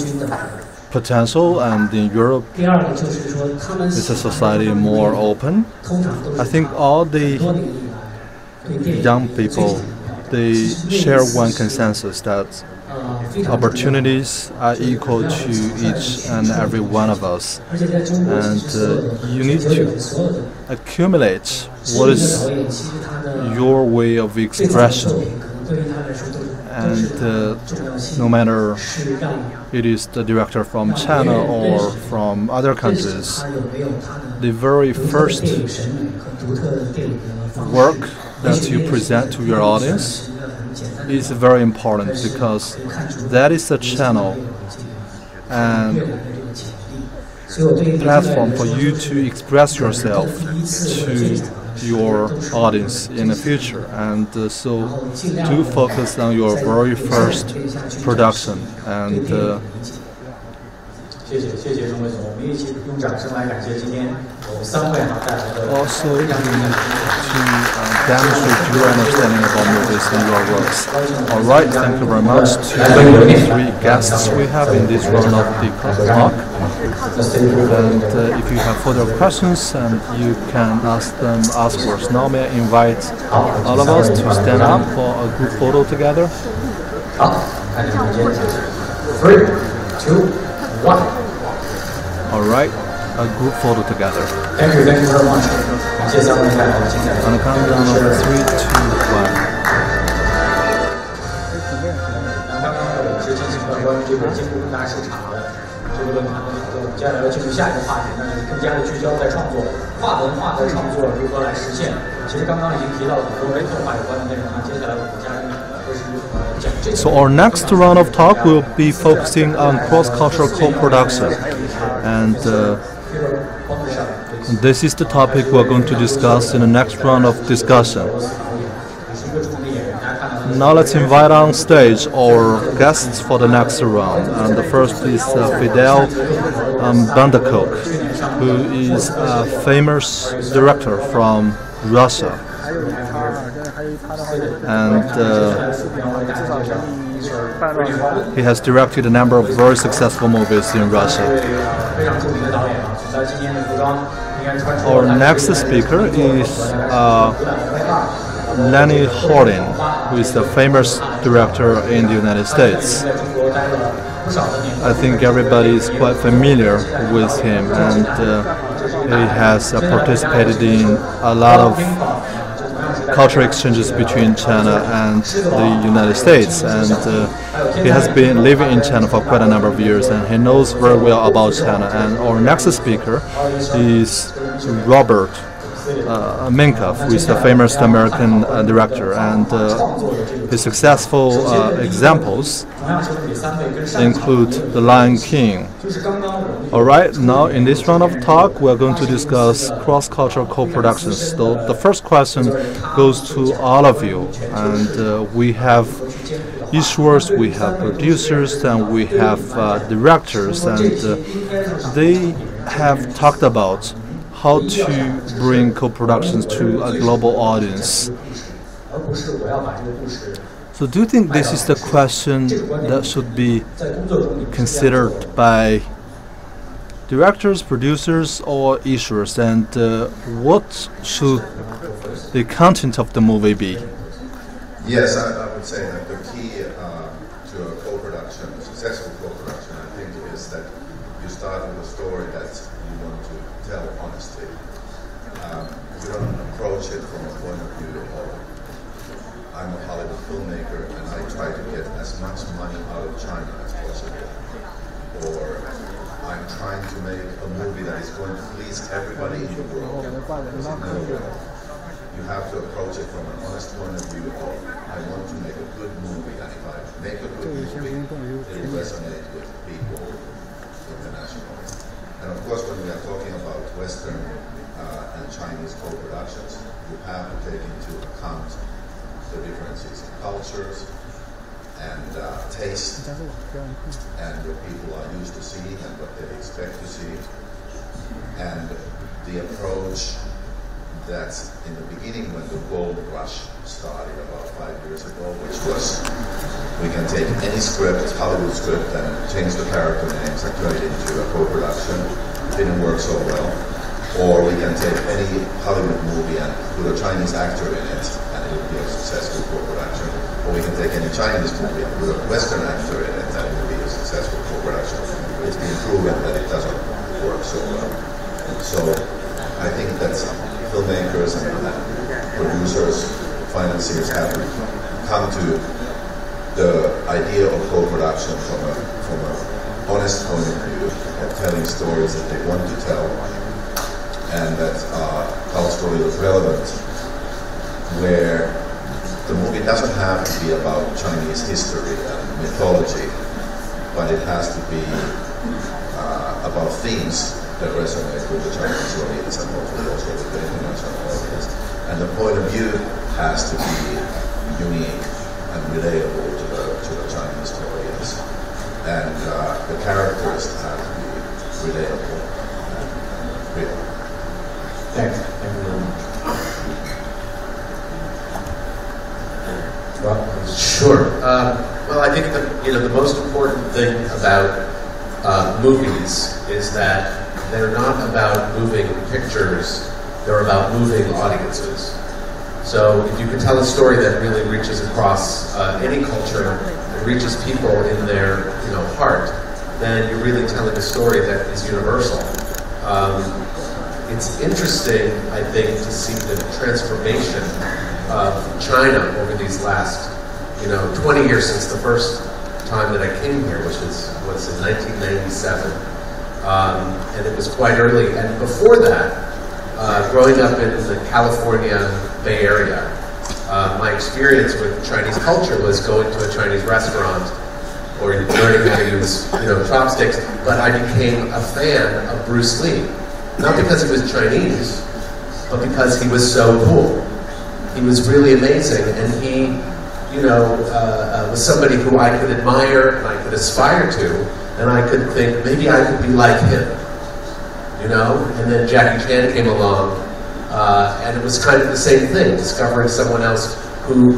potential, and in Europe, is a society more open. I think all the young people, they share one consensus that opportunities are equal to each and every one of us, and you need to accumulate what is your way of expression. And no matter it is the director from China or from other countries, the very first work that you present to your audience is very important, because that is the channel and platform for you to express yourself to your audience in the future. And so do focus on your very first production. And also you need to demonstrate your understanding about movies and your works. Alright, thank you very much to the 3 guests we have in this round of the talk. And if you have further questions, and you can ask them afterwards. Now may I invite all of us to stand up for a group photo together. 3, 2, 1. Alright, a group photo together. Thank you very much. On a countdown of 3, 2, 1. 刚刚我们是进行了关于这个京都大市场的这个论坛的讨论，接下来要进入下一个话题，那就是更加的聚焦在创作，跨文化的创作如何来实现。其实刚刚已经提到了很多跟动画有关的内容，那接下来我们嘉宾会是讲这个。So our next round of talk will be focusing on cross-cultural co-production, and this is the topic we're going to discuss in the next round of discussion. Now let's invite on stage our guests for the next round. And the first is Fidel Bandakok, who is a famous director from Russia. And he has directed a number of very successful movies in Russia. Our next speaker is Lenny Holden, who is a famous director in the United States. I think everybody is quite familiar with him, and he has participated in a lot of cultural exchanges between China and the United States, and he has been living in China for quite a number of years, and he knows very well about China. And our next speaker is Robert Minkoff, who is the famous American director, and his successful examples include The Lion King. Alright, now in this round of talk, we're going to discuss cross-cultural co-productions. So the first question goes to all of you, and we have issuers, we have producers, and we have directors, and they have talked about how to bring co-productions to a global audience. So do you think this is the question that should be considered by directors, producers, or issuers, and what should the content of the movie be? Yes, I would say that the key to a co-production, a successful co-production, I think, is that you start with a story that you want to tell honestly. You don't approach it from a point of view of, I'm a Hollywood filmmaker and I try to get as much money out of China as possible. Or I'm trying to make a movie that is going to please everybody in the world. You have to approach it from an honest point of view of, I want to make a good movie, and if I make a good movie, it will resonate with people internationally. And of course, when we are talking about Western and Chinese co-productions, you have to take into account the differences in cultures and taste and what people are used to seeing and what they expect to see. And the approach that in the beginning, when the gold rush started about 5 years ago, which was, we can take any script, Hollywood script, and change the character names and turn it into a co-production. It didn't work so well. Or we can take any Hollywood movie and put a Chinese actor in it, and it would be a successful co-production. Or we can take any Chinese movie and put a Western actor in it, and it would be a successful co-production. It's been proven that it doesn't work so well. So I think that filmmakers and producers, financiers have come to the idea of co-production from an honest point of view of telling stories that they want to tell and that are culturally relevant, where the movie doesn't have to be about Chinese history and mythology, but it has to be about themes that resonate with the Chinese audience and hopefully also with the international audience. And the point of view has to be unique and relatable to the Chinese audience. And the characters have to be relatable and real. Thanks. Thank you very much. Well, sure. Well, I think the most important thing about movies is that they're not about moving pictures; they're about moving audiences. So, if you can tell a story that really reaches across any culture and reaches people in their heart, then you're really telling a story that is universal. It's interesting, I think, to see the transformation of China over these last, 20 years since the first time that I came here, which was in 1997. And it was quite early. And before that, growing up in the California Bay Area, my experience with Chinese culture was going to a Chinese restaurant or learning how to use, chopsticks. But I became a fan of Bruce Lee. Not because he was Chinese, but because he was so cool. He was really amazing, and he, was somebody who I could admire and I could aspire to, and I could think, maybe I could be like him, And then Jackie Chan came along, and it was kind of the same thing, discovering someone else who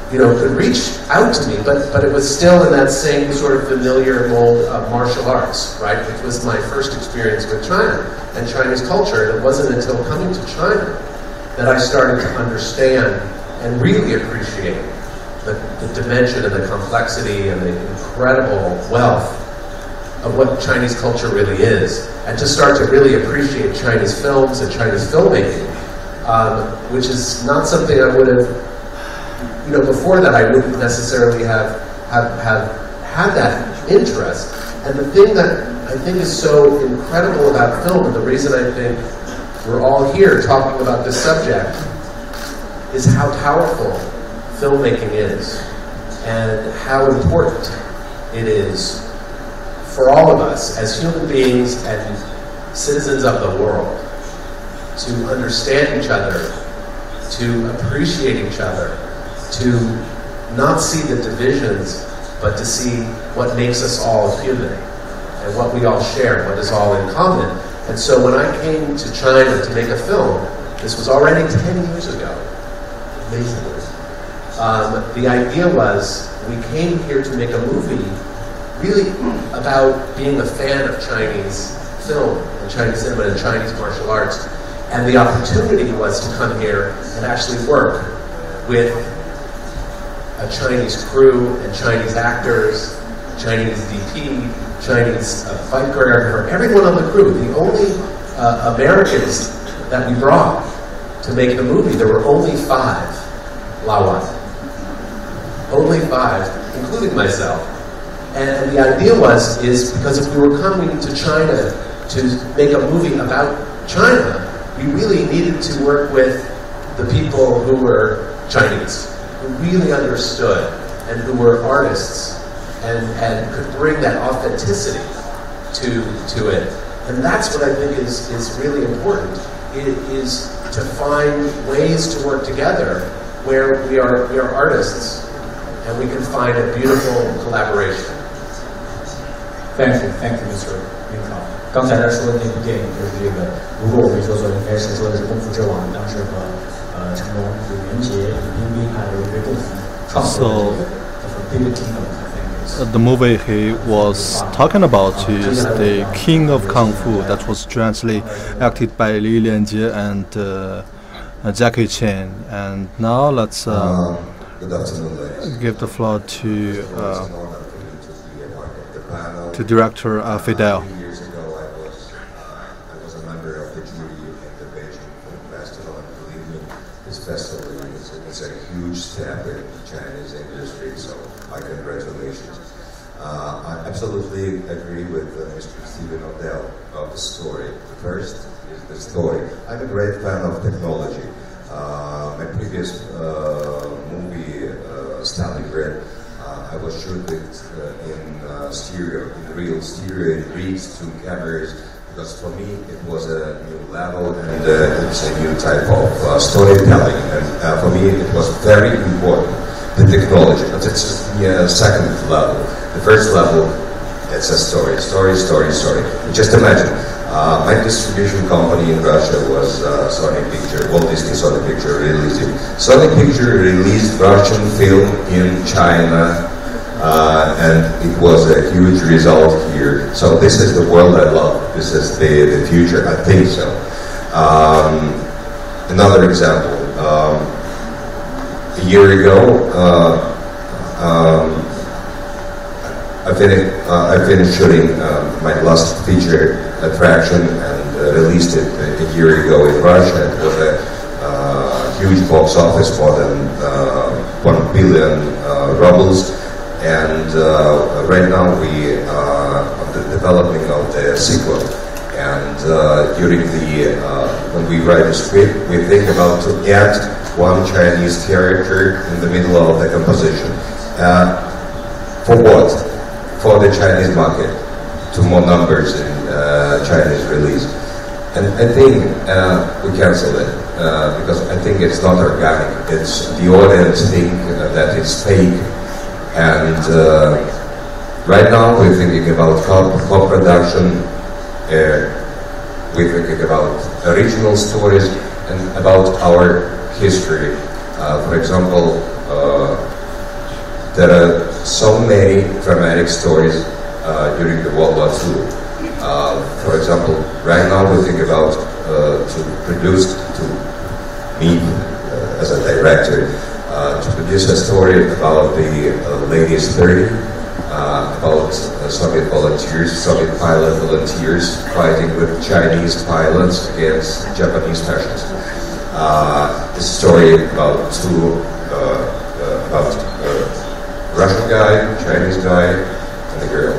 could reach out to me, but it was still in that same sort of familiar mold of martial arts, right? Which was my first experience with China and Chinese culture. And it wasn't until coming to China that I started to understand and really appreciate the dimension and the complexity and the incredible wealth of what Chinese culture really is, and to start to really appreciate Chinese films and Chinese filmmaking which is not something I would have, before that I wouldn't necessarily have had that interest. And the thing that I think is so incredible about film, and the reason I think we're all here talking about this subject, is how powerful filmmaking is, and how important it is for all of us as human beings and citizens of the world to understand each other, to appreciate each other, to not see the divisions, but to see what makes us all human and what we all share, what is all in common. And so when I came to China to make a film, this was already 10 years ago, amazingly. The idea was we came here to make a movie really about being a fan of Chinese film and Chinese cinema and Chinese martial arts. And the opportunity was to come here and actually work with a Chinese crew and Chinese actors, Chinese DP, Chinese fight choreographer, everyone on the crew. The only Americans that we brought to make the movie, there were only 5 Lawan. Only 5, including myself. And the idea is because if we were coming to China to make a movie about China, we really needed to work with the people who were Chinese, who really understood and who were artists and could bring that authenticity to it. And that's what I think is really important. It is to find ways to work together where we are artists and we can find a beautiful collaboration. Thank you, Mr. Lincoln. 刚才他说的那部电影就是这个，如果我没说错，应该是说的是《功夫之王》，当时和成龙、李连杰、李冰冰还有刘备共同创作的这个《Forbidden Kingdom》。The movie he was talking about is the King of Kung Fu that was jointly acted by Li Lianjie and Jackie Chan. And now let's give the floor to director Fidel. 2 years ago, I was a member of the jury at the Beijing Film Festival, and believe me, this festival is a huge step in the Chinese industry. So, my congratulations. I absolutely agree with Mr. Stephen Odell about the story. The first is the story. I'm a great fan of technology. My previous movie, Stalingrad, I was shooting in stereo, in real stereo, in reeds, 2 cameras, because for me it was a new level and it's a new type of storytelling. And for me it was very important, the technology, but it's the second level. The first level, it's a story. Just imagine, my distribution company in Russia was Sony Picture, Walt Disney Sony Picture released it. Sony Picture released Russian film in China, and it was a huge result here. So this is the world I love. This is the future. I think so. Another example. A year ago, I finished shooting my last feature attraction and released it a year ago in Russia. It was a huge box office, more than 1 billion rubles. And right now we are on the development of the sequel. And during when we write the script, we think about to add 1 Chinese character in the middle of the composition. For what? For the Chinese market, to more numbers in Chinese release. And I think we cancel it because I think it's not organic. It's the audience think that it's fake. And right now we're thinking about co-production, we're thinking about original stories and about our history. For example, there are so many dramatic stories during the World War II. For example, right now we think about to me as a director, to produce a story about the ladies 30, about Soviet volunteers, Soviet pilot volunteers fighting with Chinese pilots against Japanese fascists. It's a story about about a Russian guy, Chinese guy, and a girl.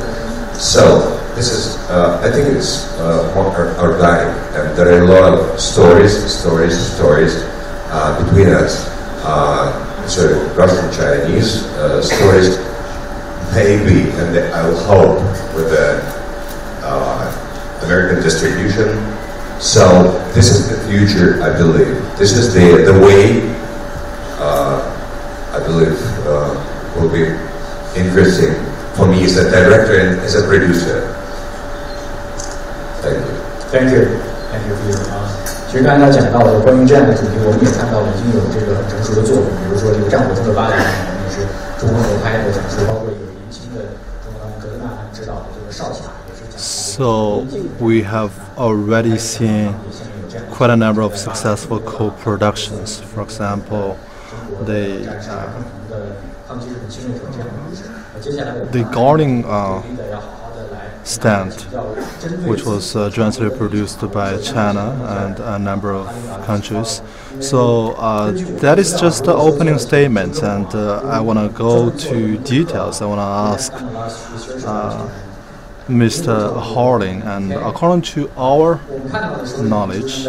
So this is, I think it's organic, and there are a lot of stories between us. So Russian, Chinese stories, maybe, and I will hope with the American distribution. So this is the future, I believe. This is the way I believe will be interesting for me as a director and as a producer. Thank you. Thank you. Thank you for your response. 其实刚才他讲到的关于这样的主题，我们也看到了已经有这个很成熟的作品，比如说这个战火中的巴黎，也是中国合拍的讲述，包括有年轻的中国导演格德纳指导的这个少侠，也是讲述。So we have already seen quite a number of successful co-productions. For example, the Guardian Stand, which was jointly produced by China and a number of countries. So that is just the opening statement, and I want to go to details. I want to ask Mr. Harling, and according to our knowledge,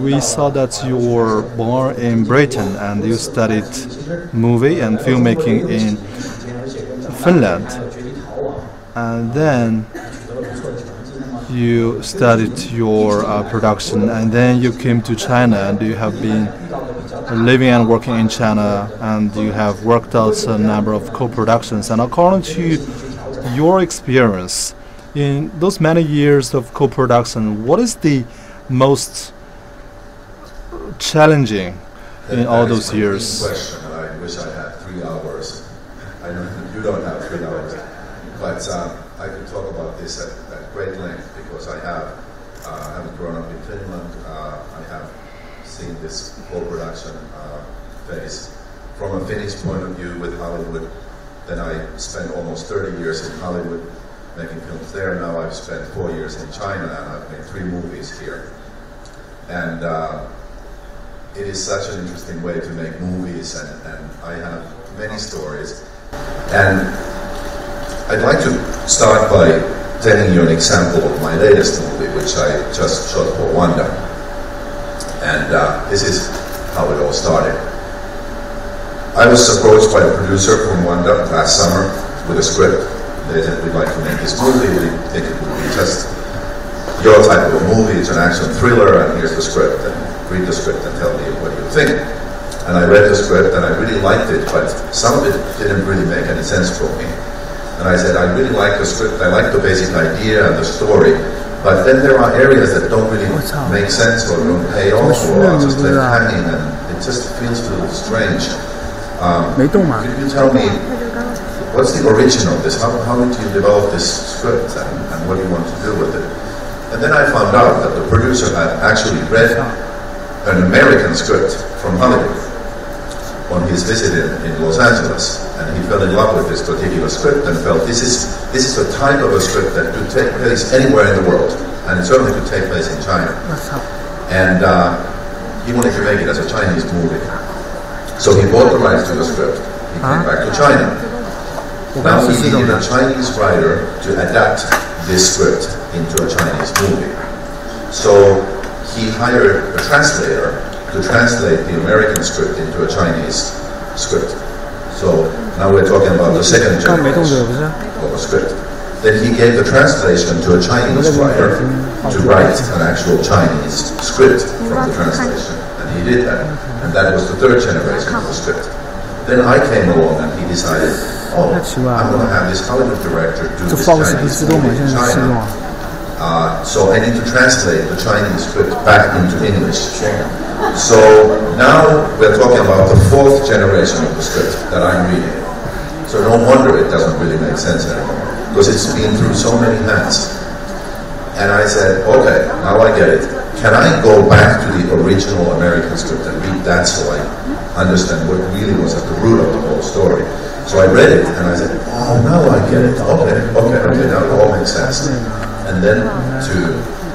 we saw that you were born in Britain and you studied movie and filmmaking in Finland, and then you studied your production, and then you came to China, and you have been living and working in China, and you have worked out a number of co-productions. And according to your experience in those many years of co-production, what is the most challenging in all those years? Question, and I wish I had 3 hours. I know you don't have 3 hours, but I could talk about this at great length because I haven't grown up in Finland. I have seen this co-production phase from a Finnish point of view with Hollywood. Then I spent almost 30 years in Hollywood making films there. Now I've spent 4 years in China, and I've made 3 movies here. And it is such an interesting way to make movies, and I have many stories. And I'd like to start by telling you an example of my latest movie, which I just shot for Wanda. And this is how it all started. I was approached by a producer from Wanda last summer with a script. They said, we'd like to make this movie. We think it would be just your type of a movie. It's an action thriller, and here's the script. And read the script and tell me what you think. And I read the script, and I really liked it, but some of it didn't really make any sense for me. And I said, I really like the script. I like the basic idea and the story. But then there are areas that don't really make sense or don't pay off or are just left hanging, and it just feels a little strange. Could you tell me, what's the origin of this? How did you develop this script, and what do you want to do with it? And then I found out that the producer had actually read an American script from Hollywood on his visit in Los Angeles, and he fell in love with this particular script and felt this is a type of a script that could take place anywhere in the world, and it certainly could take place in China. And he wanted to make it as a Chinese movie. So he bought the rights to the script. He came back to China. Now he needed a Chinese writer to adapt this script into a Chinese movie. So he hired a translator to translate the American script into a Chinese script. So now we're talking about the second generation of a script. Then he gave the translation to a Chinese writer to write an actual Chinese script from the translation. And he did that. And that was the third generation of the script. Then I came along and he decided, oh, I'm going to have this Hollywood director do this Chinese movie in China. So I need to translate the Chinese script back into English. So now we're talking about the 4th generation of the script that I'm reading. So no wonder it doesn't really make sense anymore, because it's been through so many hands. And I said, okay, now I get it. Can I go back to the original American script and read that so I understand what really was at the root of the whole story? So I read it and I said, oh, now I get it. Okay. make sense. And then to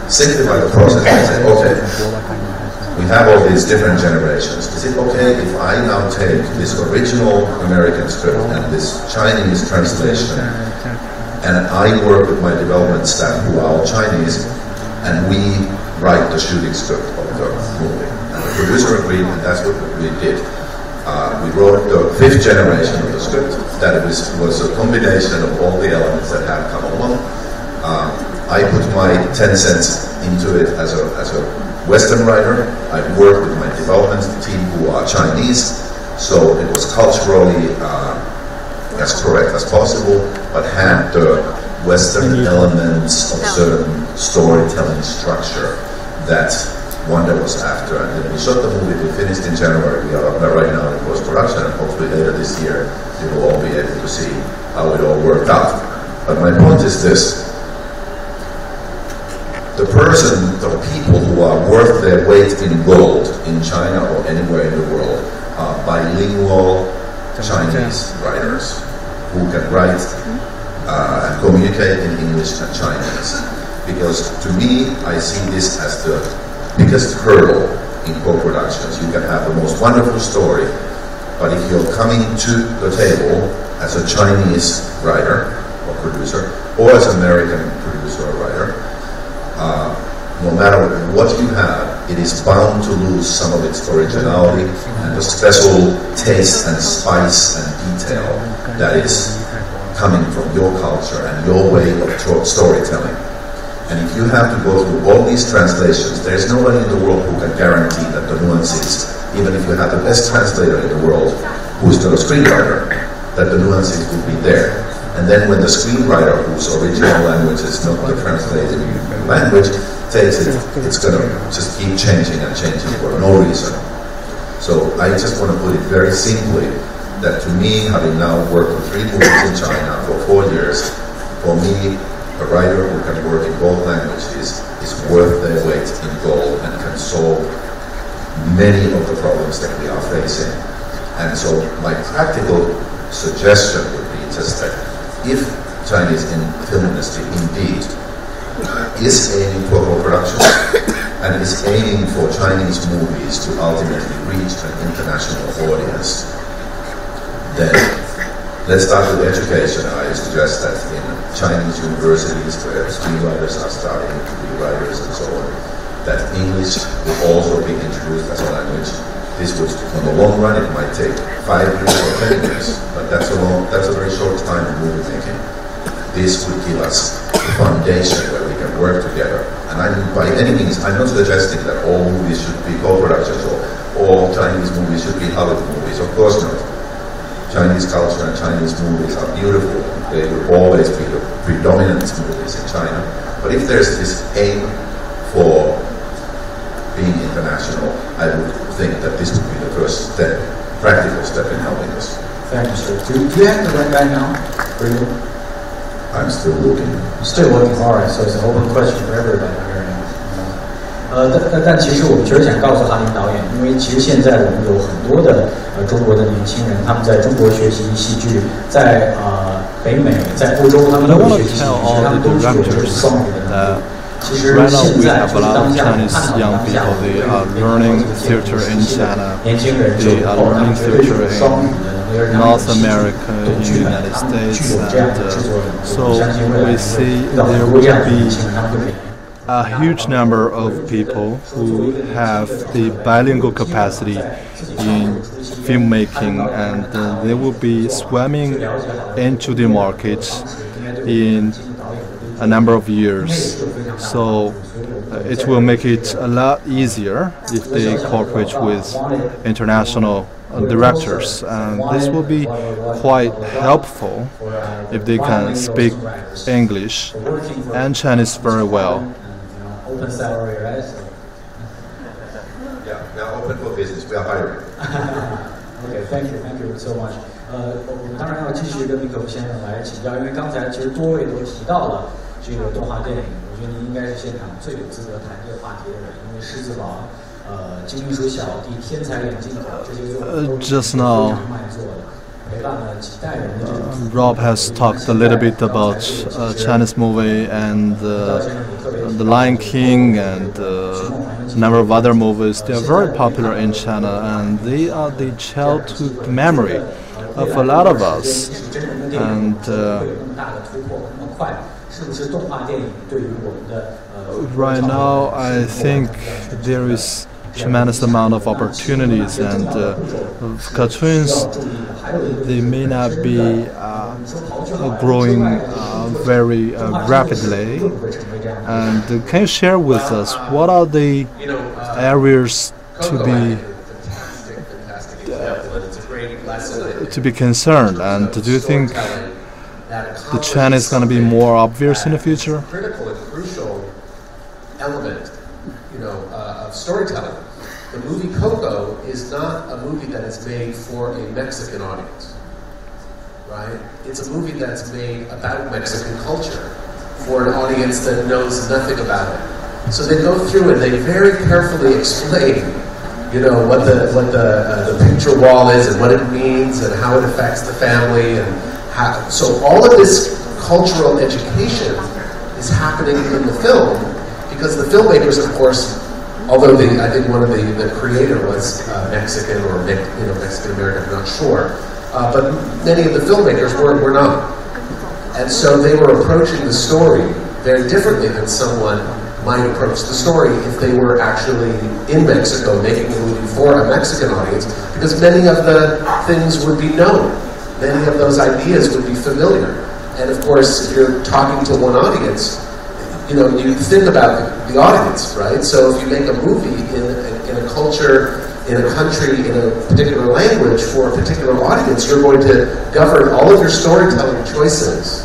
simplify the process and say, okay, we have all these different generations. Is it okay if I now take this original American script and this Chinese translation, and I work with my development staff who are all Chinese, and we write the shooting script of the movie? And the producer agreed, and that's what we did. We wrote the 5th generation of the script. That was a combination of all the elements that have come along. I put my 10 cents into it as a Western writer. I worked with my development team who are Chinese, so it was culturally as correct as possible, but had the Western elements of certain storytelling structure that Wanda was after. And then we shot the movie, we finished in January, we are up there right now in post-production, and hopefully later this year you will all be able to see how it all worked out. But my point is this: the people who are worth their weight in gold in China or anywhere in the world are bilingual Chinese writers who can write and communicate in English and Chinese. Because to me, I see this as the biggest hurdle in co-productions. You can have the most wonderful story, but if you're coming to the table as a Chinese writer or producer, or as an American producer or writer, no matter what you have, it is bound to lose some of its originality and the special taste and spice and detail that is coming from your culture and your way of storytelling. And if you have to go through all these translations, there's nobody in the world who can guarantee that the nuances, even if you have the best translator in the world, who's the screenwriter, that the nuances will be there. And then when the screenwriter, whose original language is not the translated language, takes it, it's going to just keep changing and changing for no reason. So I just want to put it very simply, that to me, having now worked with 3 movies in China for 4 years, for me, a writer who can work in both languages is worth their weight in gold and can solve many of the problems that we are facing. And so my practical suggestion would be just that if Chinese film industry indeed is aiming for co-production and is aiming for Chinese movies to ultimately reach an international audience, then let's start with education. I suggest that in Chinese universities where screenwriters are starting to be writers and so on, that English will also be introduced as a language. This would, in the long run, it might take 5 years or 10 years, but that's a very short time in movie making. This would give us a foundation where we can work together. And by any means, I'm not suggesting that all movies should be co-productions or all Chinese movies should be Hollywood movies. Of course not. Chinese culture and Chinese movies are beautiful. They will always be the predominant movies in China. But if there's this aim for being international, I would think that this would be the first step, practical step in helping us. Thank you, sir. Do you have the right guy now for you? I'm still looking. Still looking. All right, so it's an open question for everybody here now. 但其实我们确实想告诉哈林导演，因为其实现在我们有很多的中国的年轻人，他们在中国学习戏剧，在北美、在欧洲，他们都有学习戏剧，其实他们都具有这种双语的能力。其实现在就是当下看到当下，learning theater in China， 年轻人就learning theater in North America, in the United States, and so we see there will be a huge number of people who have the bilingual capacity in filmmaking, and they will be swimming into the market in a number of years. So it will make it a lot easier if they cooperate with international directors, and this will be quite helpful if they can speak English and Chinese very well. Open salary, right? Yeah, we are open for business. We are hiring. Okay, thank you so much. 我们当然要继续跟Nico先生来请教，因为刚才其实多位都提到了这个动画电影，我觉得您应该是现场最有资格谈这个话题的人，因为《狮子王》、《金鱼鼠小弟》、《天才两镜头》这些作品都是非常卖座的。Rob has talked a little bit about Chinese movie and The Lion King and a number of other movies. They are very popular in China, and they are the childhood memory of a lot of us. And right now, I think there is tremendous amount of opportunities, and cartoons, they may not be growing very rapidly. And can you share with us what are the areas to be concerned, and do you think the China is going to be more obvious in the future? Critical and crucial element, of storytelling. The movie Coco is not a movie that is made for a Mexican audience, right? It's a movie that's made about Mexican culture for an audience that knows nothing about it. So they go through and they very carefully explain, what the picture wall is and what it means and how it affects the family and how. So all of this cultural education is happening in the film because the filmmakers, of course. Although I think one of the creator was Mexican or Mexican American, I'm not sure, but many of the filmmakers were not, and so they were approaching the story very differently than someone might approach the story if they were actually in Mexico making a movie for a Mexican audience, because many of the things would be known, many of those ideas would be familiar, and of course, if you're talking to one audience. You think about the audience, right? So if you make a movie in a culture, in a country, in a particular language for a particular audience, you're going to govern all of your storytelling choices,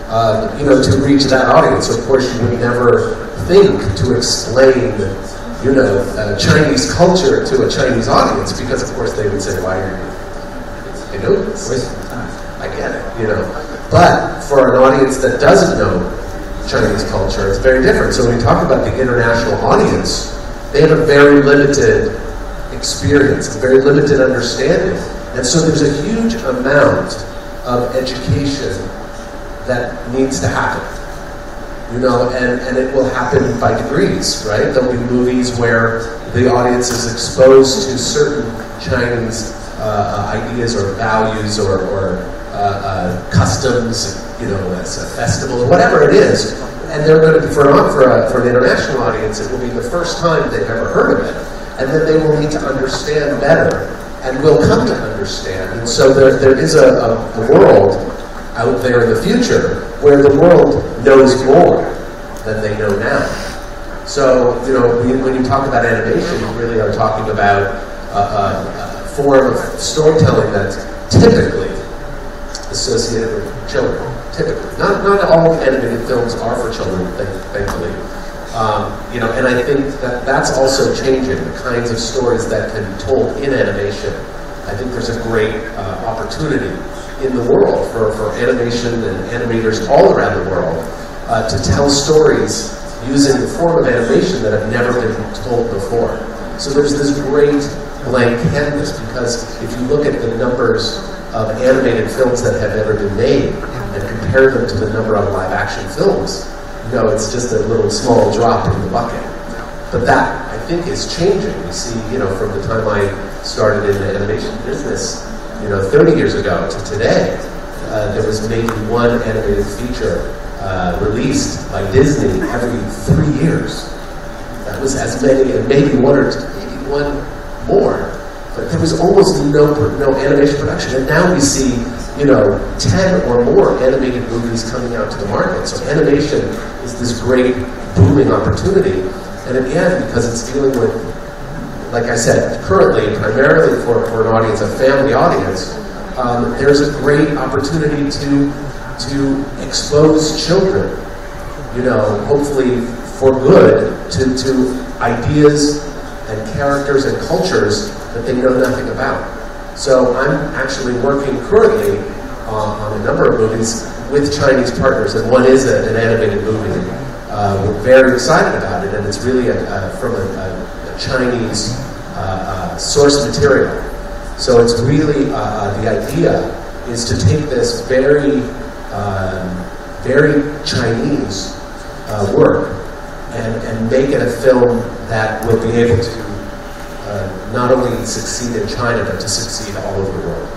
to reach that audience. So of course, you would never think to explain, Chinese culture to a Chinese audience because, of course, they would say, "Why are you know this? I get it, But for an audience that doesn't know Chinese culture, it's very different. So when we talk about the international audience, they have a very limited experience, a very limited understanding. And so there's a huge amount of education that needs to happen. And it will happen by degrees, right? There'll be movies where the audience is exposed to certain Chinese ideas or values or customs, as a festival or whatever it is, and they're going to be for an international audience. It will be the first time they've ever heard of it, and then they will need to understand better, and will come to understand. And so there is a world out there in the future where the world knows more than they know now. So when you talk about animation, you really are talking about a form of storytelling that's typically associated with children. Typically, not all animated films are for children, thankfully. And I think that's also changing the kinds of stories that can be told in animation. I think there's a great opportunity in the world for animation and animators all around the world to tell stories using the form of animation that have never been told before. So there's this great blank canvas, because if you look at the numbers of animated films that have ever been made and compare them to the number of live action films, it's just a little small drop in the bucket. But that, I think, is changing. We see, from the time I started in the animation business, 30 years ago to today, there was maybe one animated feature released by Disney every 3 years. That was as many, maybe one or two, maybe one more. But there was almost no animation production. And now we see, 10 or more animated movies coming out to the market. So animation is this great booming opportunity. And again, because it's dealing with, like I said, currently, primarily for an audience, a family audience, there's a great opportunity to expose children, hopefully for good, to ideas and characters and cultures that they know nothing about. So I'm actually working currently on a number of movies with Chinese partners, and one is an animated movie. We're very excited about it, and it's really from a Chinese source material. So it's really the idea is to take this very Chinese work and make it a film that will be able to not only succeed in China but to succeed all over the world.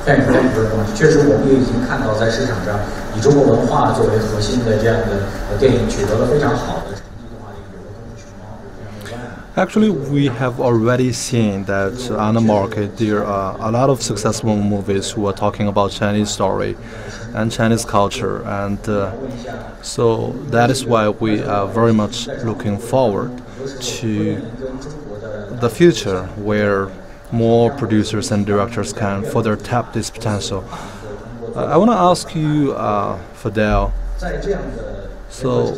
Thank you very much. 确实，我们也已经看到，在市场上以中国文化作为核心的这样的电影取得了非常好的成绩的话，有了功不可没，非常的万。Actually, we have already seen that on the market there are a lot of successful movies who are talking about Chinese story and Chinese culture, and so that is why we are very much looking forward to the future where more producers and directors can further tap this potential. I want to ask you, Fidel, so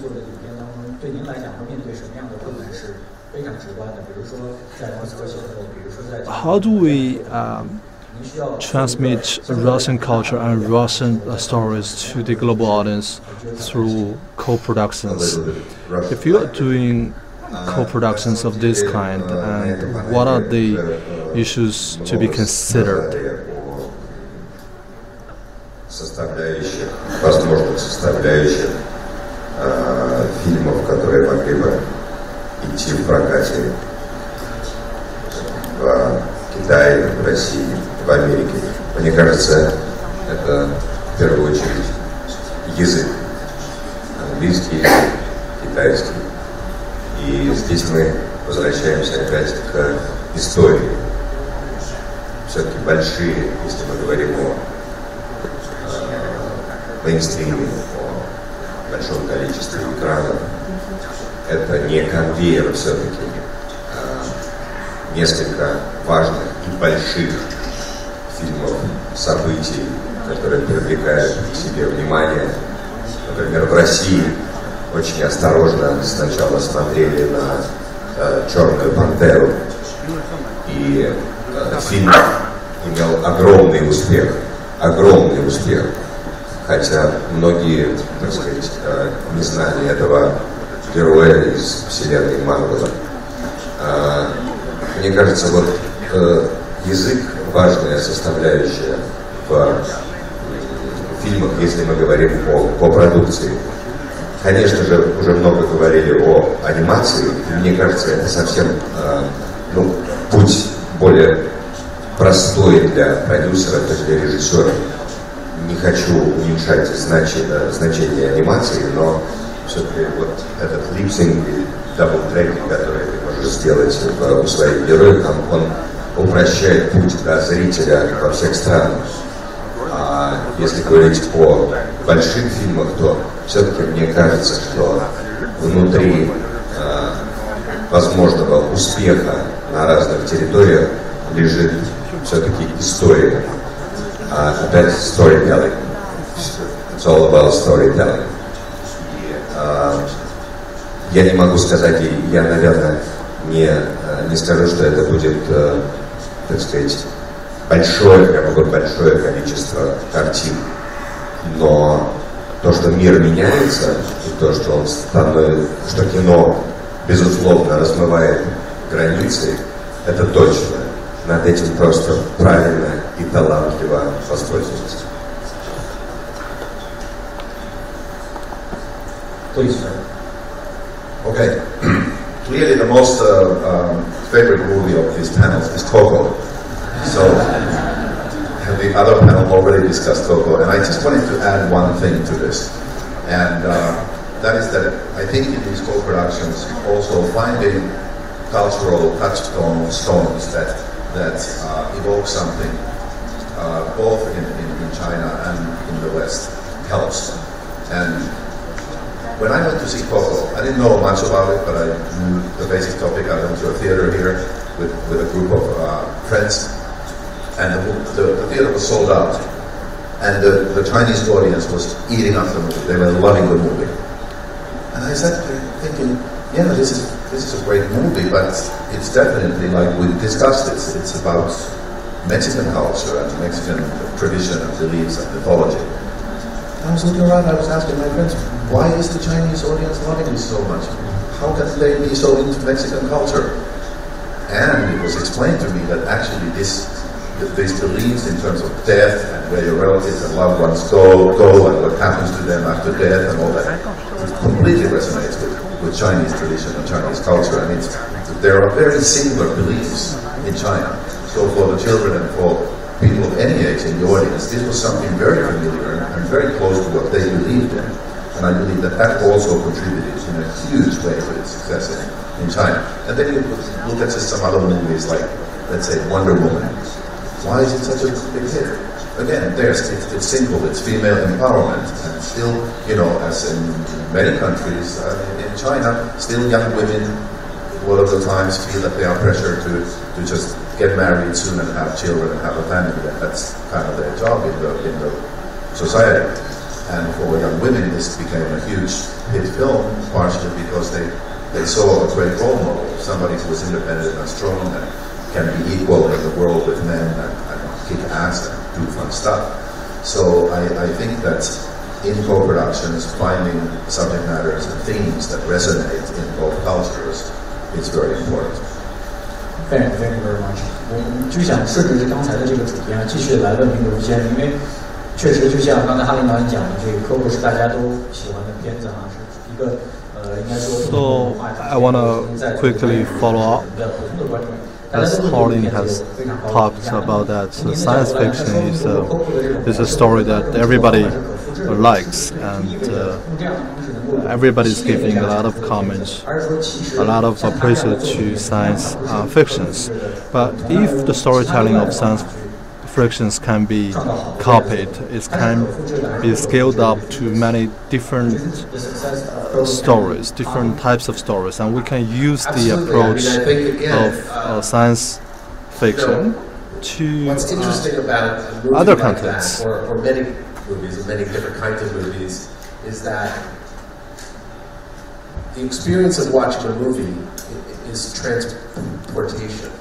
how do we transmit Russian culture and Russian stories to the global audience through co-productions? If you are doing co-productions of this kind, and what are the issues to be considered? Возможных составляющих фильмов, которые могли бы идти в прокате в Китае, в России, в Америке. Мне кажется, это в первую очередь язык, английский язык, китайский. И здесь мы возвращаемся опять к истории. Все-таки большие, если мы говорим о мейнстриме, о большом количестве экранов, это не конвейер все-таки, а несколько важных и больших фильмов, событий, которые привлекают к себе внимание. Например, в России очень осторожно сначала смотрели на «Черную пантеру», и фильм имел огромный успех, хотя многие, так сказать, не знали этого героя из вселенной Марвела. Мне кажется, вот язык – важная составляющая в фильмах, если мы говорим о копродукции. Конечно же, уже много говорили о анимации, и мне кажется, это совсем путь более простой для продюсеров и для режиссеров. Не хочу уменьшать значение анимации, но все-таки вот этот липсинг и дабл-трекинг, который ты можешь сделать у своих героев, он упрощает путь до зрителя во всех странах. А если говорить о больших фильмах, то все-таки мне кажется, что внутри возможного успеха на разных территориях лежит все-таки история. Опять storytelling. It's all about storytelling. Я не могу сказать, и я, наверное, не скажу, что это будет, так сказать, большое количество картин, но то, что мир меняется, и то, что что кино, безусловно, размывает границы, это точно. Над этим просто правильно и талантливо воспользоваться. Please. Okay. Clearly the most favorite movie of these panels is Coco. So, the other panel already discussed Coco, and I just wanted to add one thing to this. And that is that I think in these co-productions also finding cultural touchstones that evoke something both in China and in the West helps. And when I went to see Coco, I didn't know much about it, but I knew the basic topic. I went to a theater here with a group of friends, and the theater was sold out. And the Chinese audience was eating up the movie. They were loving the movie. And I sat there thinking, yeah, this is a great movie, but it's definitely, like we discussed, it's about Mexican culture and Mexican tradition and beliefs and mythology. I was looking around, I was asking my friends, why is the Chinese audience loving this so much? How can they be so into Mexican culture? And it was explained to me that actually these beliefs in terms of death and where your relatives and loved ones go and what happens to them after death and all that. It completely resonates with Chinese tradition and Chinese culture, and there are very similar beliefs in China. So for the children and for people of any age in the audience, this was something very familiar and very close to what they believed in. And I believe that also contributed in a huge way to its success in China. And then you look at some other movies like, let's say, Wonder Woman. Why is it such a big hit? Again, it's simple, it's female empowerment. And still, as in many countries, in China, still young women, a lot of the times feel that they are pressured to just get married soon and have children and have a family. That's kind of their job in the society. And for young women, this became a huge hit film, partially because they saw a great role model, somebody who was independent and strong and can be equal in the world with men and kick ass and do fun stuff. So I think that in co-productions, finding subject matters and themes that resonate in both cultures is very important. Thank you very much. 我们就想顺着刚才的这个主题啊，继续来问评委先生，因为确实就像刚才哈林导演讲的，这个科普是大家都喜欢的片子啊，是一个应该说。So I want to quickly follow up. As Harlin has talked about that, science fiction is a story that everybody likes, and everybody's giving a lot of comments, a lot of appraisal to science fictions. But if the storytelling of science fictions can be copied, it can be scaled up to many different stories, different types of stories, and we can use the approach of science fiction to what's interesting about a movie other like contexts. That, or many movies, and many different kinds of movies, is that the experience of watching a movie is transportation,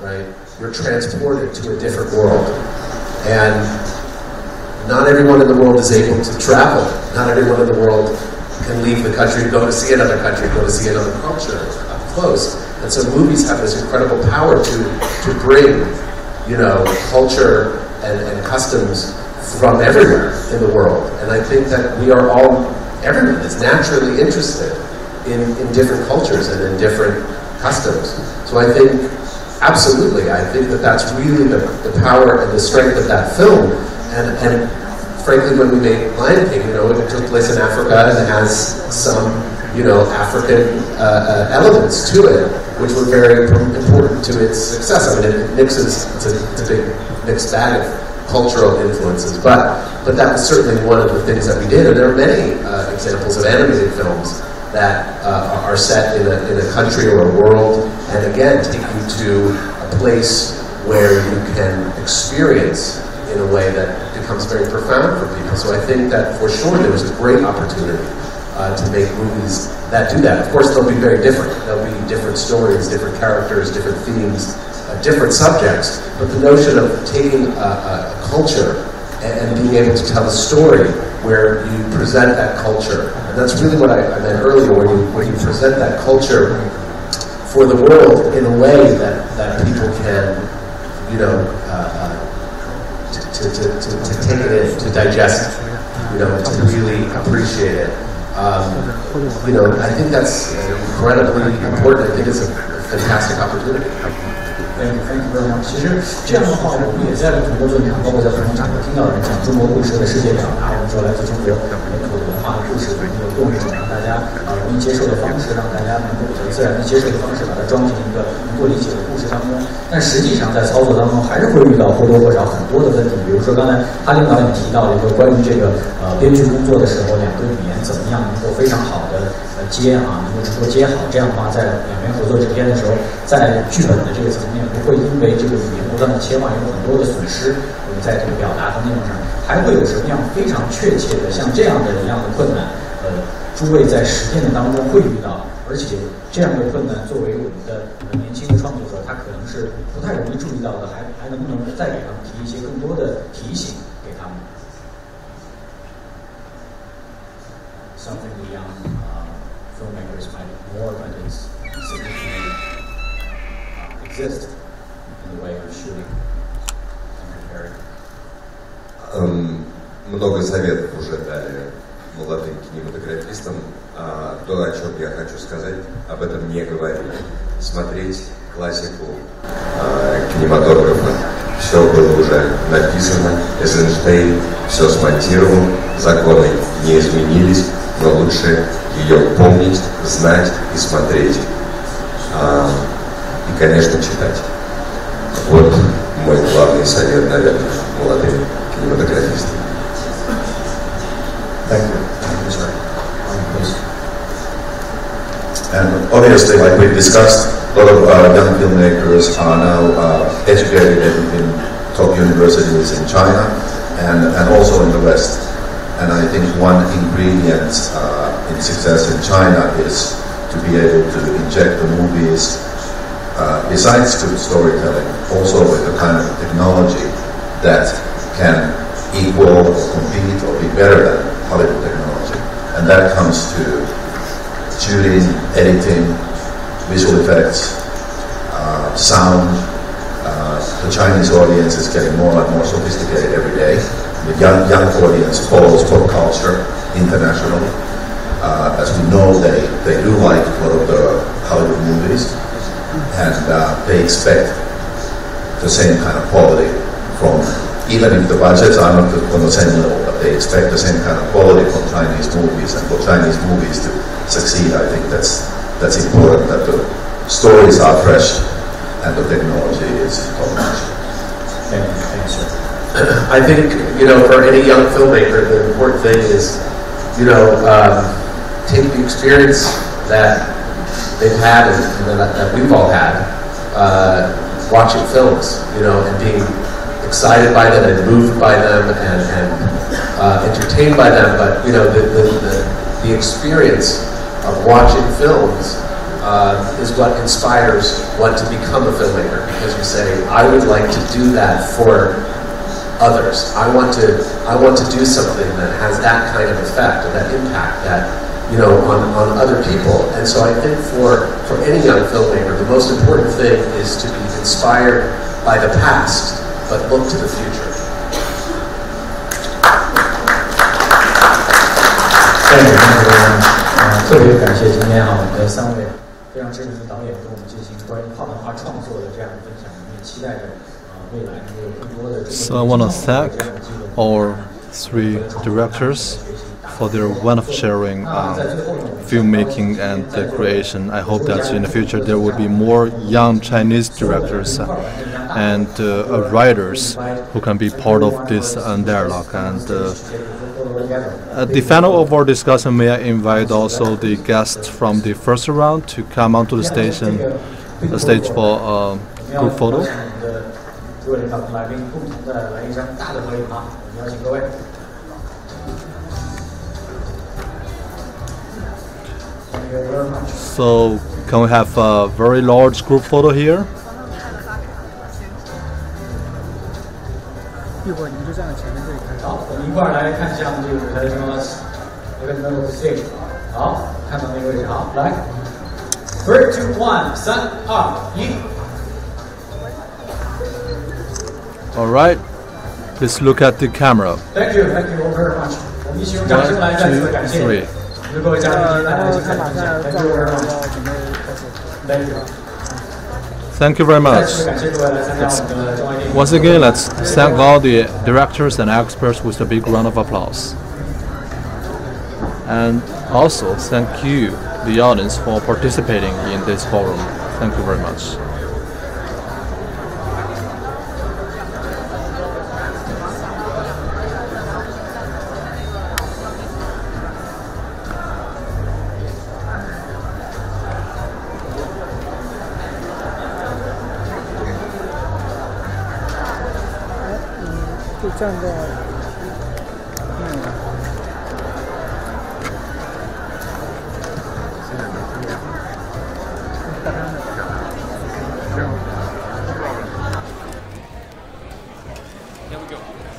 right? You're transported to a different world. And not everyone in the world is able to travel. Not everyone in the world can leave the country, go to see another country, go to see another culture up close. And so movies have this incredible power to bring, culture and customs from everywhere in the world. And I think that everyone is naturally interested in different cultures and in different customs. So I think, absolutely, I think that that's really the power and the strength of that film. And frankly, when we made Lion King, it took place in Africa and it has some, African elements to it, which were very important to its success. I mean, it mixes, it's a big mixed bag of cultural influences, but that was certainly one of the things that we did. And there are many examples of animated films that are set in a country or a world, and again, take you to a place where you can experience in a way that becomes very profound for people. So I think that for sure there was a great opportunity to make movies that do that. Of course, they'll be very different. There'll be different stories, different characters, different themes, different subjects, but the notion of taking a culture and being able to tell a story where you present that culture, and that's really what I meant earlier, where you present that culture for the world in a way that people can, to take it in, to digest it, to really appreciate it. I think that's incredibly important. I think it's a fantastic opportunity. Thank you very much. 其实这样的话，我们也在很多论坛，包括在不同场合听到人讲中国故事的世界表达，我们说来自中国本土文化的故事，我们用一种让大家容易接受的方式，让大家能够比较自然的接受的方式，把它装进一个能够理解的故事当中。但实际上在操作当中，还是会遇到或多或少很多的问题。比如说刚才哈林导演提到了一个关于这个编剧工作的时候，两个语言怎么样能够非常好的接能够说接好，这样的话在两边合作制片的时候，在剧本的这个层面不会因为这个语言不断的切换有很多的损失。我们在这个表达的内容上，还会有什么样非常确切的像这样的一样的困难？诸位在实践的当中会遇到，而且这样的困难作为我们的年轻的创作者，他可能是不太容易注意到的，还能不能再给他们提一些更多的提醒给他们 ？Something the young filmmakers might ignore, but it's significantly exist in the way of shooting and preparing. Много советов уже дали молодым кинематографистам. То, о чем я хочу сказать, об этом не говорили. Смотреть классику кинематографа. Все было уже написано, Эйзенштейн все смонтировал, законы не изменились, но лучше ее помнить, знать и смотреть. И, конечно, читать. Вот мой главный совет, наверное, молодым кинематографистам. Thank you. And obviously, like we discussed, a lot of young filmmakers are now educated in top universities in China and also in the West. And I think one ingredient in success in China is to be able to inject the movies, besides good storytelling, also with the kind of technology that can equal or compete or be better than Hollywood technology. And that comes to shooting, editing, visual effects, sound. The Chinese audience is getting more and more sophisticated every day. The young audience follows pop culture internationally. As we know, they do like a lot of the Hollywood movies, and they expect the same kind of quality from, even if the budgets are not on the same level, but they expect the same kind of quality from Chinese movies. And for Chinese movies to succeed, I think that's important, that the stories are fresh and the technology is top notch. Thank you, sir. I think, for any young filmmaker, the important thing is, take the experience that they've had and that we've all had, watching films, and being excited by them and moved by them and entertained by them. But the experience of watching films is what inspires one to become a filmmaker, because you say, I would like to do that for others. I want to do something that has that kind of effect or that impact that on other people. And so I think for any young filmmaker, the most important thing is to be inspired by the past, but look to the future. Thank you very much. 特别感谢今天我们的3位非常知名的导演跟我们进行关于跨文化创作的这样的分享，我们也期待着未来能有更多的。So I want to thank our 3 directors for their wonderful sharing filmmaking and creation. I hope that in the future there will be more young Chinese directors and writers who can be part of this dialogue. And at the final of our discussion, may I invite also the guests from the first round to come onto the stage for a group photo. So, can we have a very large group photo here? 一会儿你们就站在前面这里开始。好，我们一块儿来看向这个舞台中央 middle of the stage。好，看到那个位置，好，来 ，3, 2, 1， 3, 2, 1。All right, please look at the camera. Thank you very much。我们一起用掌声来再次感谢。 1, 2, 3. 各位嘉宾来精彩分享 ，Thank you very much。Thank you。 Thank you very much. Once again, let's thank all the directors and experts with a big round of applause. And also thank you, the audience, for participating in this forum. Thank you very much.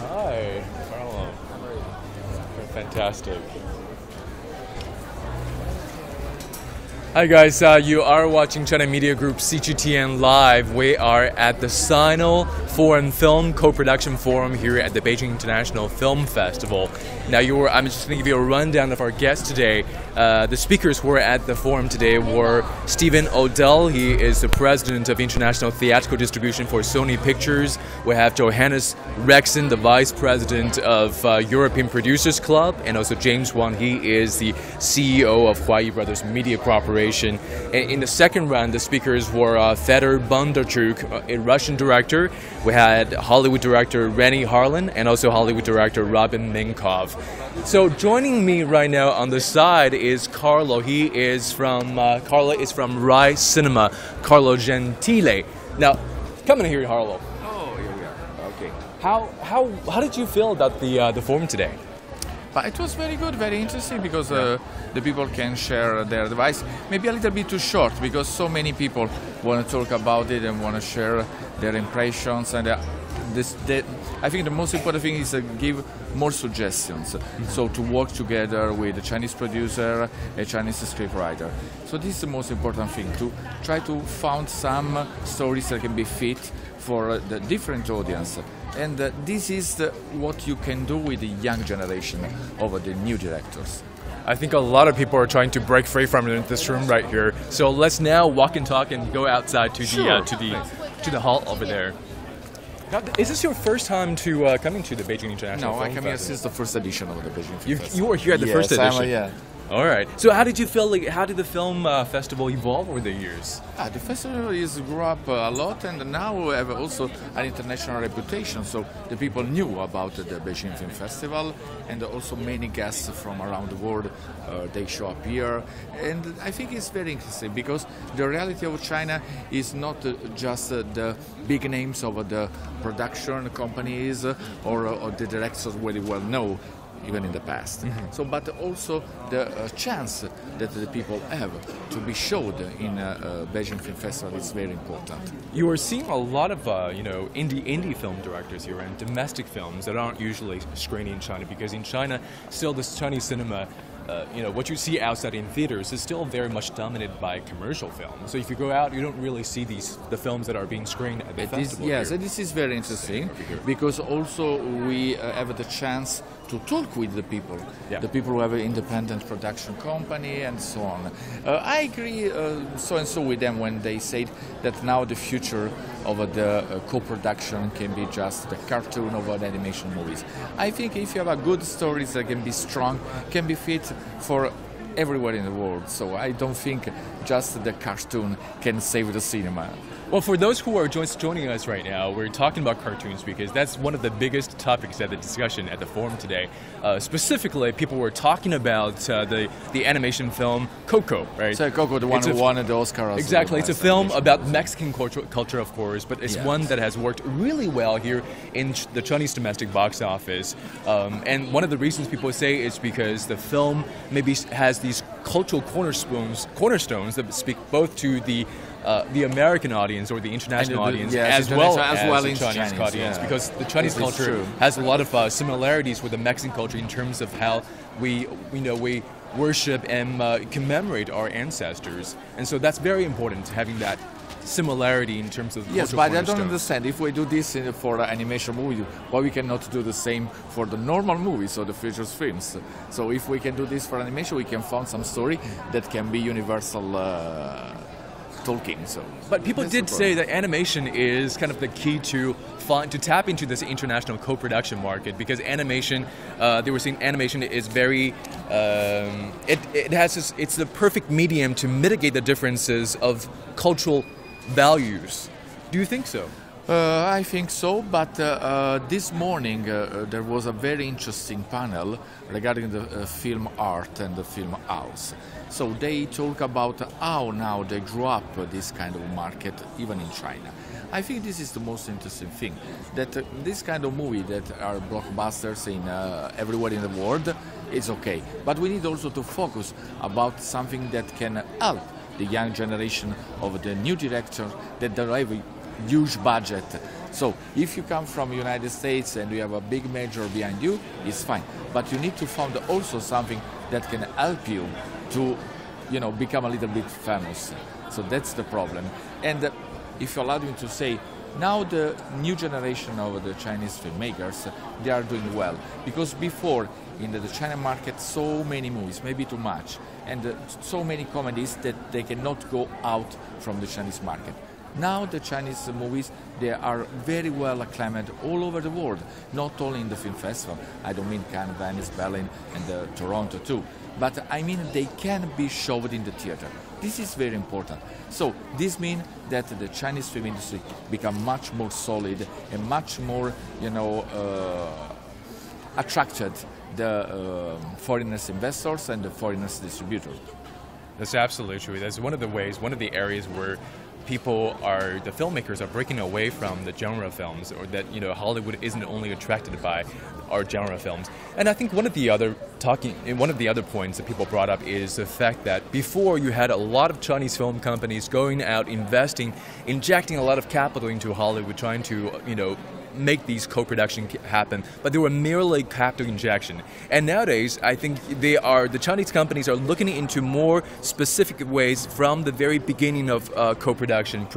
Hi, Carlo. You're fantastic. Hi guys, you are watching China Media Group CGTN Live. We are at the Sino Sino-Foreign Film Co-Production Forum here at the Beijing International Film Festival. Now, I'm just going to give you a rundown of our guests today. The speakers who were at the forum today were Stephen Odell. He is the president of International Theatrical Distribution for Sony Pictures. We have Johannes Rexon, the vice president of European Producers Club, and also James Wang. He is the CEO of Huayi Brothers Media Corporation. And in the second round, the speakers were Fedor Bondarchuk, a Russian director. We had Hollywood director Rennie Harlan and also Hollywood director Robin Minkoff. So joining me right now on the side is Carlo. He is from Carlo is from Rai Cinema. Carlo Gentile. Now, come in here, Carlo. Oh, here we are. Okay. How did you feel about the forum today? But it was very good, very interesting because the people can share their advice. Maybe a little bit too short because so many people want to talk about it and want to share their impressions. And I think the most important thing is to give more suggestions. Mm-hmm. So to work together with a Chinese producer, a Chinese scriptwriter. So this is the most important thing, to try to find some stories that can be fit for the different audience. And this is what you can do with the young generation of the new directors. I think a lot of people are trying to break free from this room right here. So let's now walk and talk and go outside to the hall over there. Now, is this your first time to coming to the Beijing International Film Festival? No, I came here since the first edition of the Beijing Film Festival. You were here at the first edition? Yeah. All right. So how did you feel? How did the film festival evolve over the years? The festival grew up a lot, and now we have also an international reputation. So the people knew about the Beijing Film Festival, and also many guests from around the world. They show up here, and I think it's very interesting because the reality of China is not just the big names of the production companies or the directors very well know, even in the past. Mm-hmm. So, but also the chance that the people have to be showed in Beijing Film Festival is very important. You are seeing a lot of indie film directors here and domestic films that aren't usually screening in China, because in China, still this Chinese cinema, what you see outside in theaters is still very much dominated by commercial films. So if you go out, you don't really see the films that are being screened at the festival. Yes, and this is very interesting because also we have the chance to talk with the people who have an independent production company and so on. I agree so with them when they say that now the future of the co-production can be just the cartoon of the animation movies. I think if you have a good stories that can be strong, can be fit for everywhere in the world. So I don't think just the cartoon can save the cinema. Well, for those who are just joining us right now, we're talking about cartoons because that's one of the biggest topics at the discussion at the forum today. Specifically, people were talking about the animation film Coco, right? So Coco, the one who won the Oscar. Exactly. It's a film about Mexican culture, of course, but it's one that has worked really well here in the Chinese domestic box office. And one of the reasons people say is because the film maybe has these cultural cornerstones that speak both to the American audience or the international audience as well as the Chinese audience, because the Chinese culture has a lot of similarities with the Mexican culture in terms of how we worship and commemorate our ancestors, and so that's very important, having that similarity in terms of yes, but I don't understand if we do this for an animation movie, why we cannot do the same for the normal movies or the feature films. So if we can do this for animation, we can find some story that can be universal talking. So, but people did say that animation is kind of the key to tap into this international co-production market, because animation, they were saying animation is very, it's the perfect medium to mitigate the differences of cultural values. Do you think so? I think so, but this morning there was a very interesting panel regarding the film art and the film house. So they talk about how now they grew up this kind of market even in China. I think this is the most interesting thing, that this kind of movie that are blockbusters in everywhere in the world is okay, but we need also to focus about something that can help the young generation of the new directors that have a huge budget. So if you come from the United States and you have a big major behind you, it's fine. But you need to find also something that can help you to, become a little bit famous. So that's the problem. And if you allow me to say, Now the new generation of the Chinese filmmakers, they are doing well, because before in the China market so many movies, maybe too much, and so many comedies that they cannot go out from the Chinese market. Now the Chinese movies, they are very well acclaimed all over the world, not only in the film festival. I don't mean Cannes, Venice, Berlin, and Toronto too, but I mean they can be showed in the theater. This is very important. So this means that the Chinese film industry become much more solid and much more, attracted the foreigners investors and the foreigners distributors. That's absolutely true. That's one of the ways, one of the areas where the filmmakers are breaking away from the genre films, or that Hollywood isn't only attracted by our genre films. And I think one of the other points that people brought up is the fact that before you had a lot of Chinese film companies going out investing, injecting a lot of capital into Hollywood, trying to make these co-production happen, but they were merely capital injection. And nowadays, I think the Chinese companies are looking into more specific ways from the very beginning of production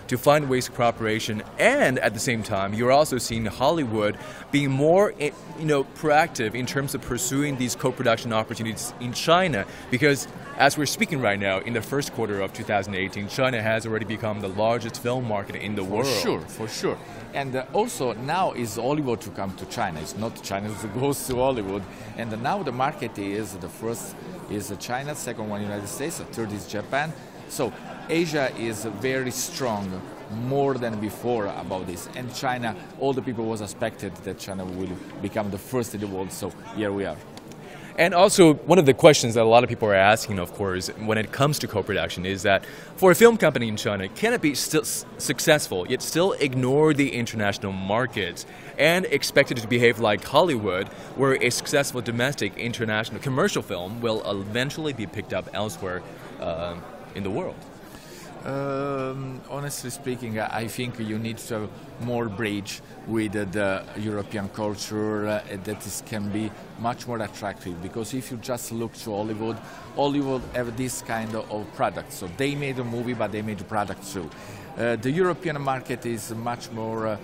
to find ways of cooperation. And at the same time, you're also seeing Hollywood being more proactive in terms of pursuing these co-production opportunities in China, because as we're speaking right now, in the first quarter of 2018, China has already become the largest film market in the world. For sure. And also now is Hollywood to come to China. It's not China who goes to Hollywood. And now the market is, the first is China, second one United States, the third is Japan. So Asia is very strong, more than before about this. And China, all the people was expected that China will become the first in the world. So here we are. And also, one of the questions that a lot of people are asking, of course, when it comes to co-production is that for a film company in China, can it be still successful, yet still ignore the international markets and expect it to behave like Hollywood, where a successful domestic, international, commercial film will eventually be picked up elsewhere in the world? Honestly speaking, I think you need to have more bridge with the European culture that can be much more attractive, because if you just look to Hollywood have this kind of product. So they made a movie, but they made a product too. The European market is much more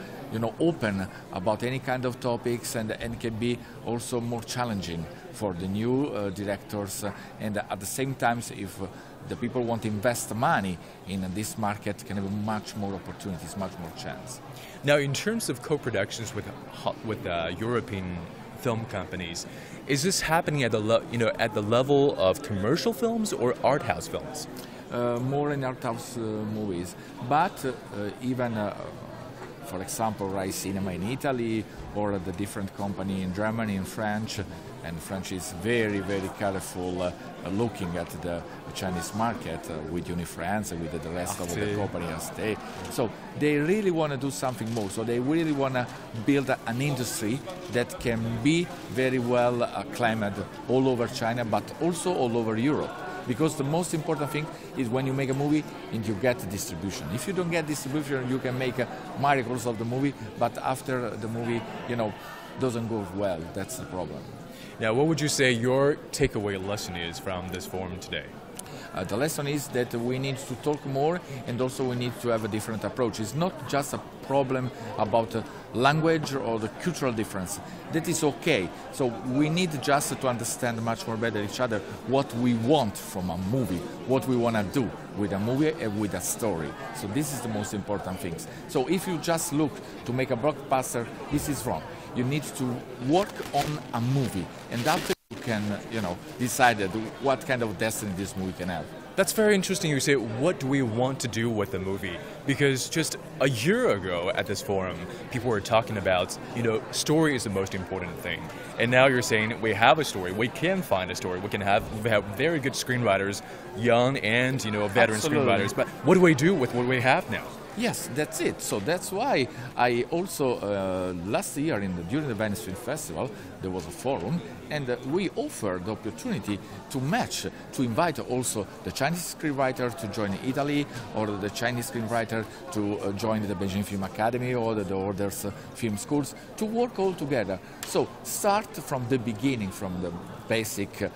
open about any kind of topics, and can be also more challenging for the new directors, and at the same time, if the people want to invest money in this market, can have much more opportunities, much more chance. Now, in terms of co-productions with European film companies, is this happening at the level of commercial films or art house films? More in art house movies, but even. For example, Rai Cinema in Italy, or the different company in Germany, in French, and French is very, very careful looking at the Chinese market with Unifrance and with the rest of the company. So they really want to do something more. So they really want to build an industry that can be very well acclaimed all over China, but also all over Europe. Because the most important thing is when you make a movie and you get distribution. If you don't get distribution, you can make miracles of the movie, but after the movie, doesn't go well. That's the problem. Now, what would you say your takeaway lesson is from this forum today? The lesson is that we need to talk more, and also we need to have a different approach. It's not just a problem about language or the cultural difference. That is okay. So we need just to understand much more better each other what we want from a movie, what we want to do with a movie and with a story. So this is the most important thing. So if you just look to make a blockbuster, this is wrong. You need to work on a movie, and after you can, decide what kind of destiny this movie can have. That's very interesting. You say, what do we want to do with the movie? Because just a year ago at this forum, people were talking about, story is the most important thing. And now you're saying we have a story. We can find a story. We have very good screenwriters, young and, veteran Absolutely. Screenwriters. But what do we do with what we have now? Yes, that's it. So that's why I also, last year during the Venice Film Festival, there was a forum, and we offered the opportunity to invite also the Chinese screenwriter to join Italy, or the Chinese screenwriter to join the Beijing Film Academy or the others film schools, to work all together. So start from the beginning, from the basic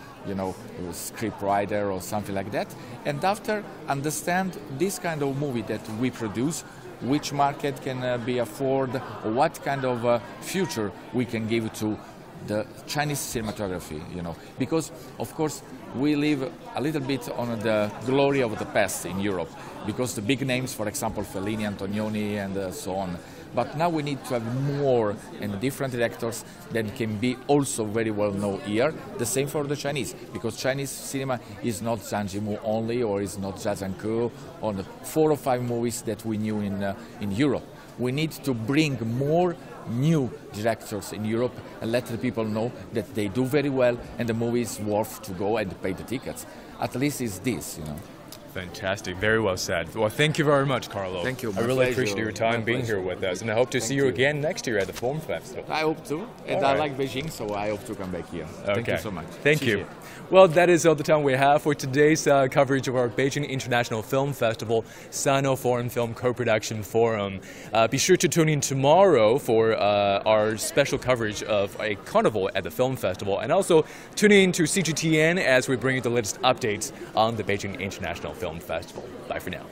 script writer or something like that, and after understand this kind of movie that we produce, which market can be afford, or what kind of future we can give to the Chinese cinematography, you know, because of course we live a little bit on the glory of the past in Europe, because the big names, for example, Fellini, Antonioni, and so on. But now we need to have more and different directors that can be also very well known here. The same for the Chinese, because Chinese cinema is not Zhang Yimou only, or is not Jia Zhangke, or the 4 or 5 movies that we knew in Europe. We need to bring more new directors in Europe and let the people know that they do very well and the movie is worth to go and pay the tickets. At least it's this, you know. Fantastic. Very well said. Well, thank you very much, Carlo. Thank you. I really appreciate your time being here with us, and I hope to see you again next year at the Film Festival. I hope to, and I like Beijing, so I hope to come back here. Okay. Thank you so much. Thank you. Well, that is all the time we have for today's coverage of our Beijing International Film Festival, Sino-Foreign Film Co-Production Forum. Be sure to tune in tomorrow for our special coverage of a carnival at the film festival, and also tune in to CGTN as we bring you the latest updates on the Beijing International Film Festival. Bye for now.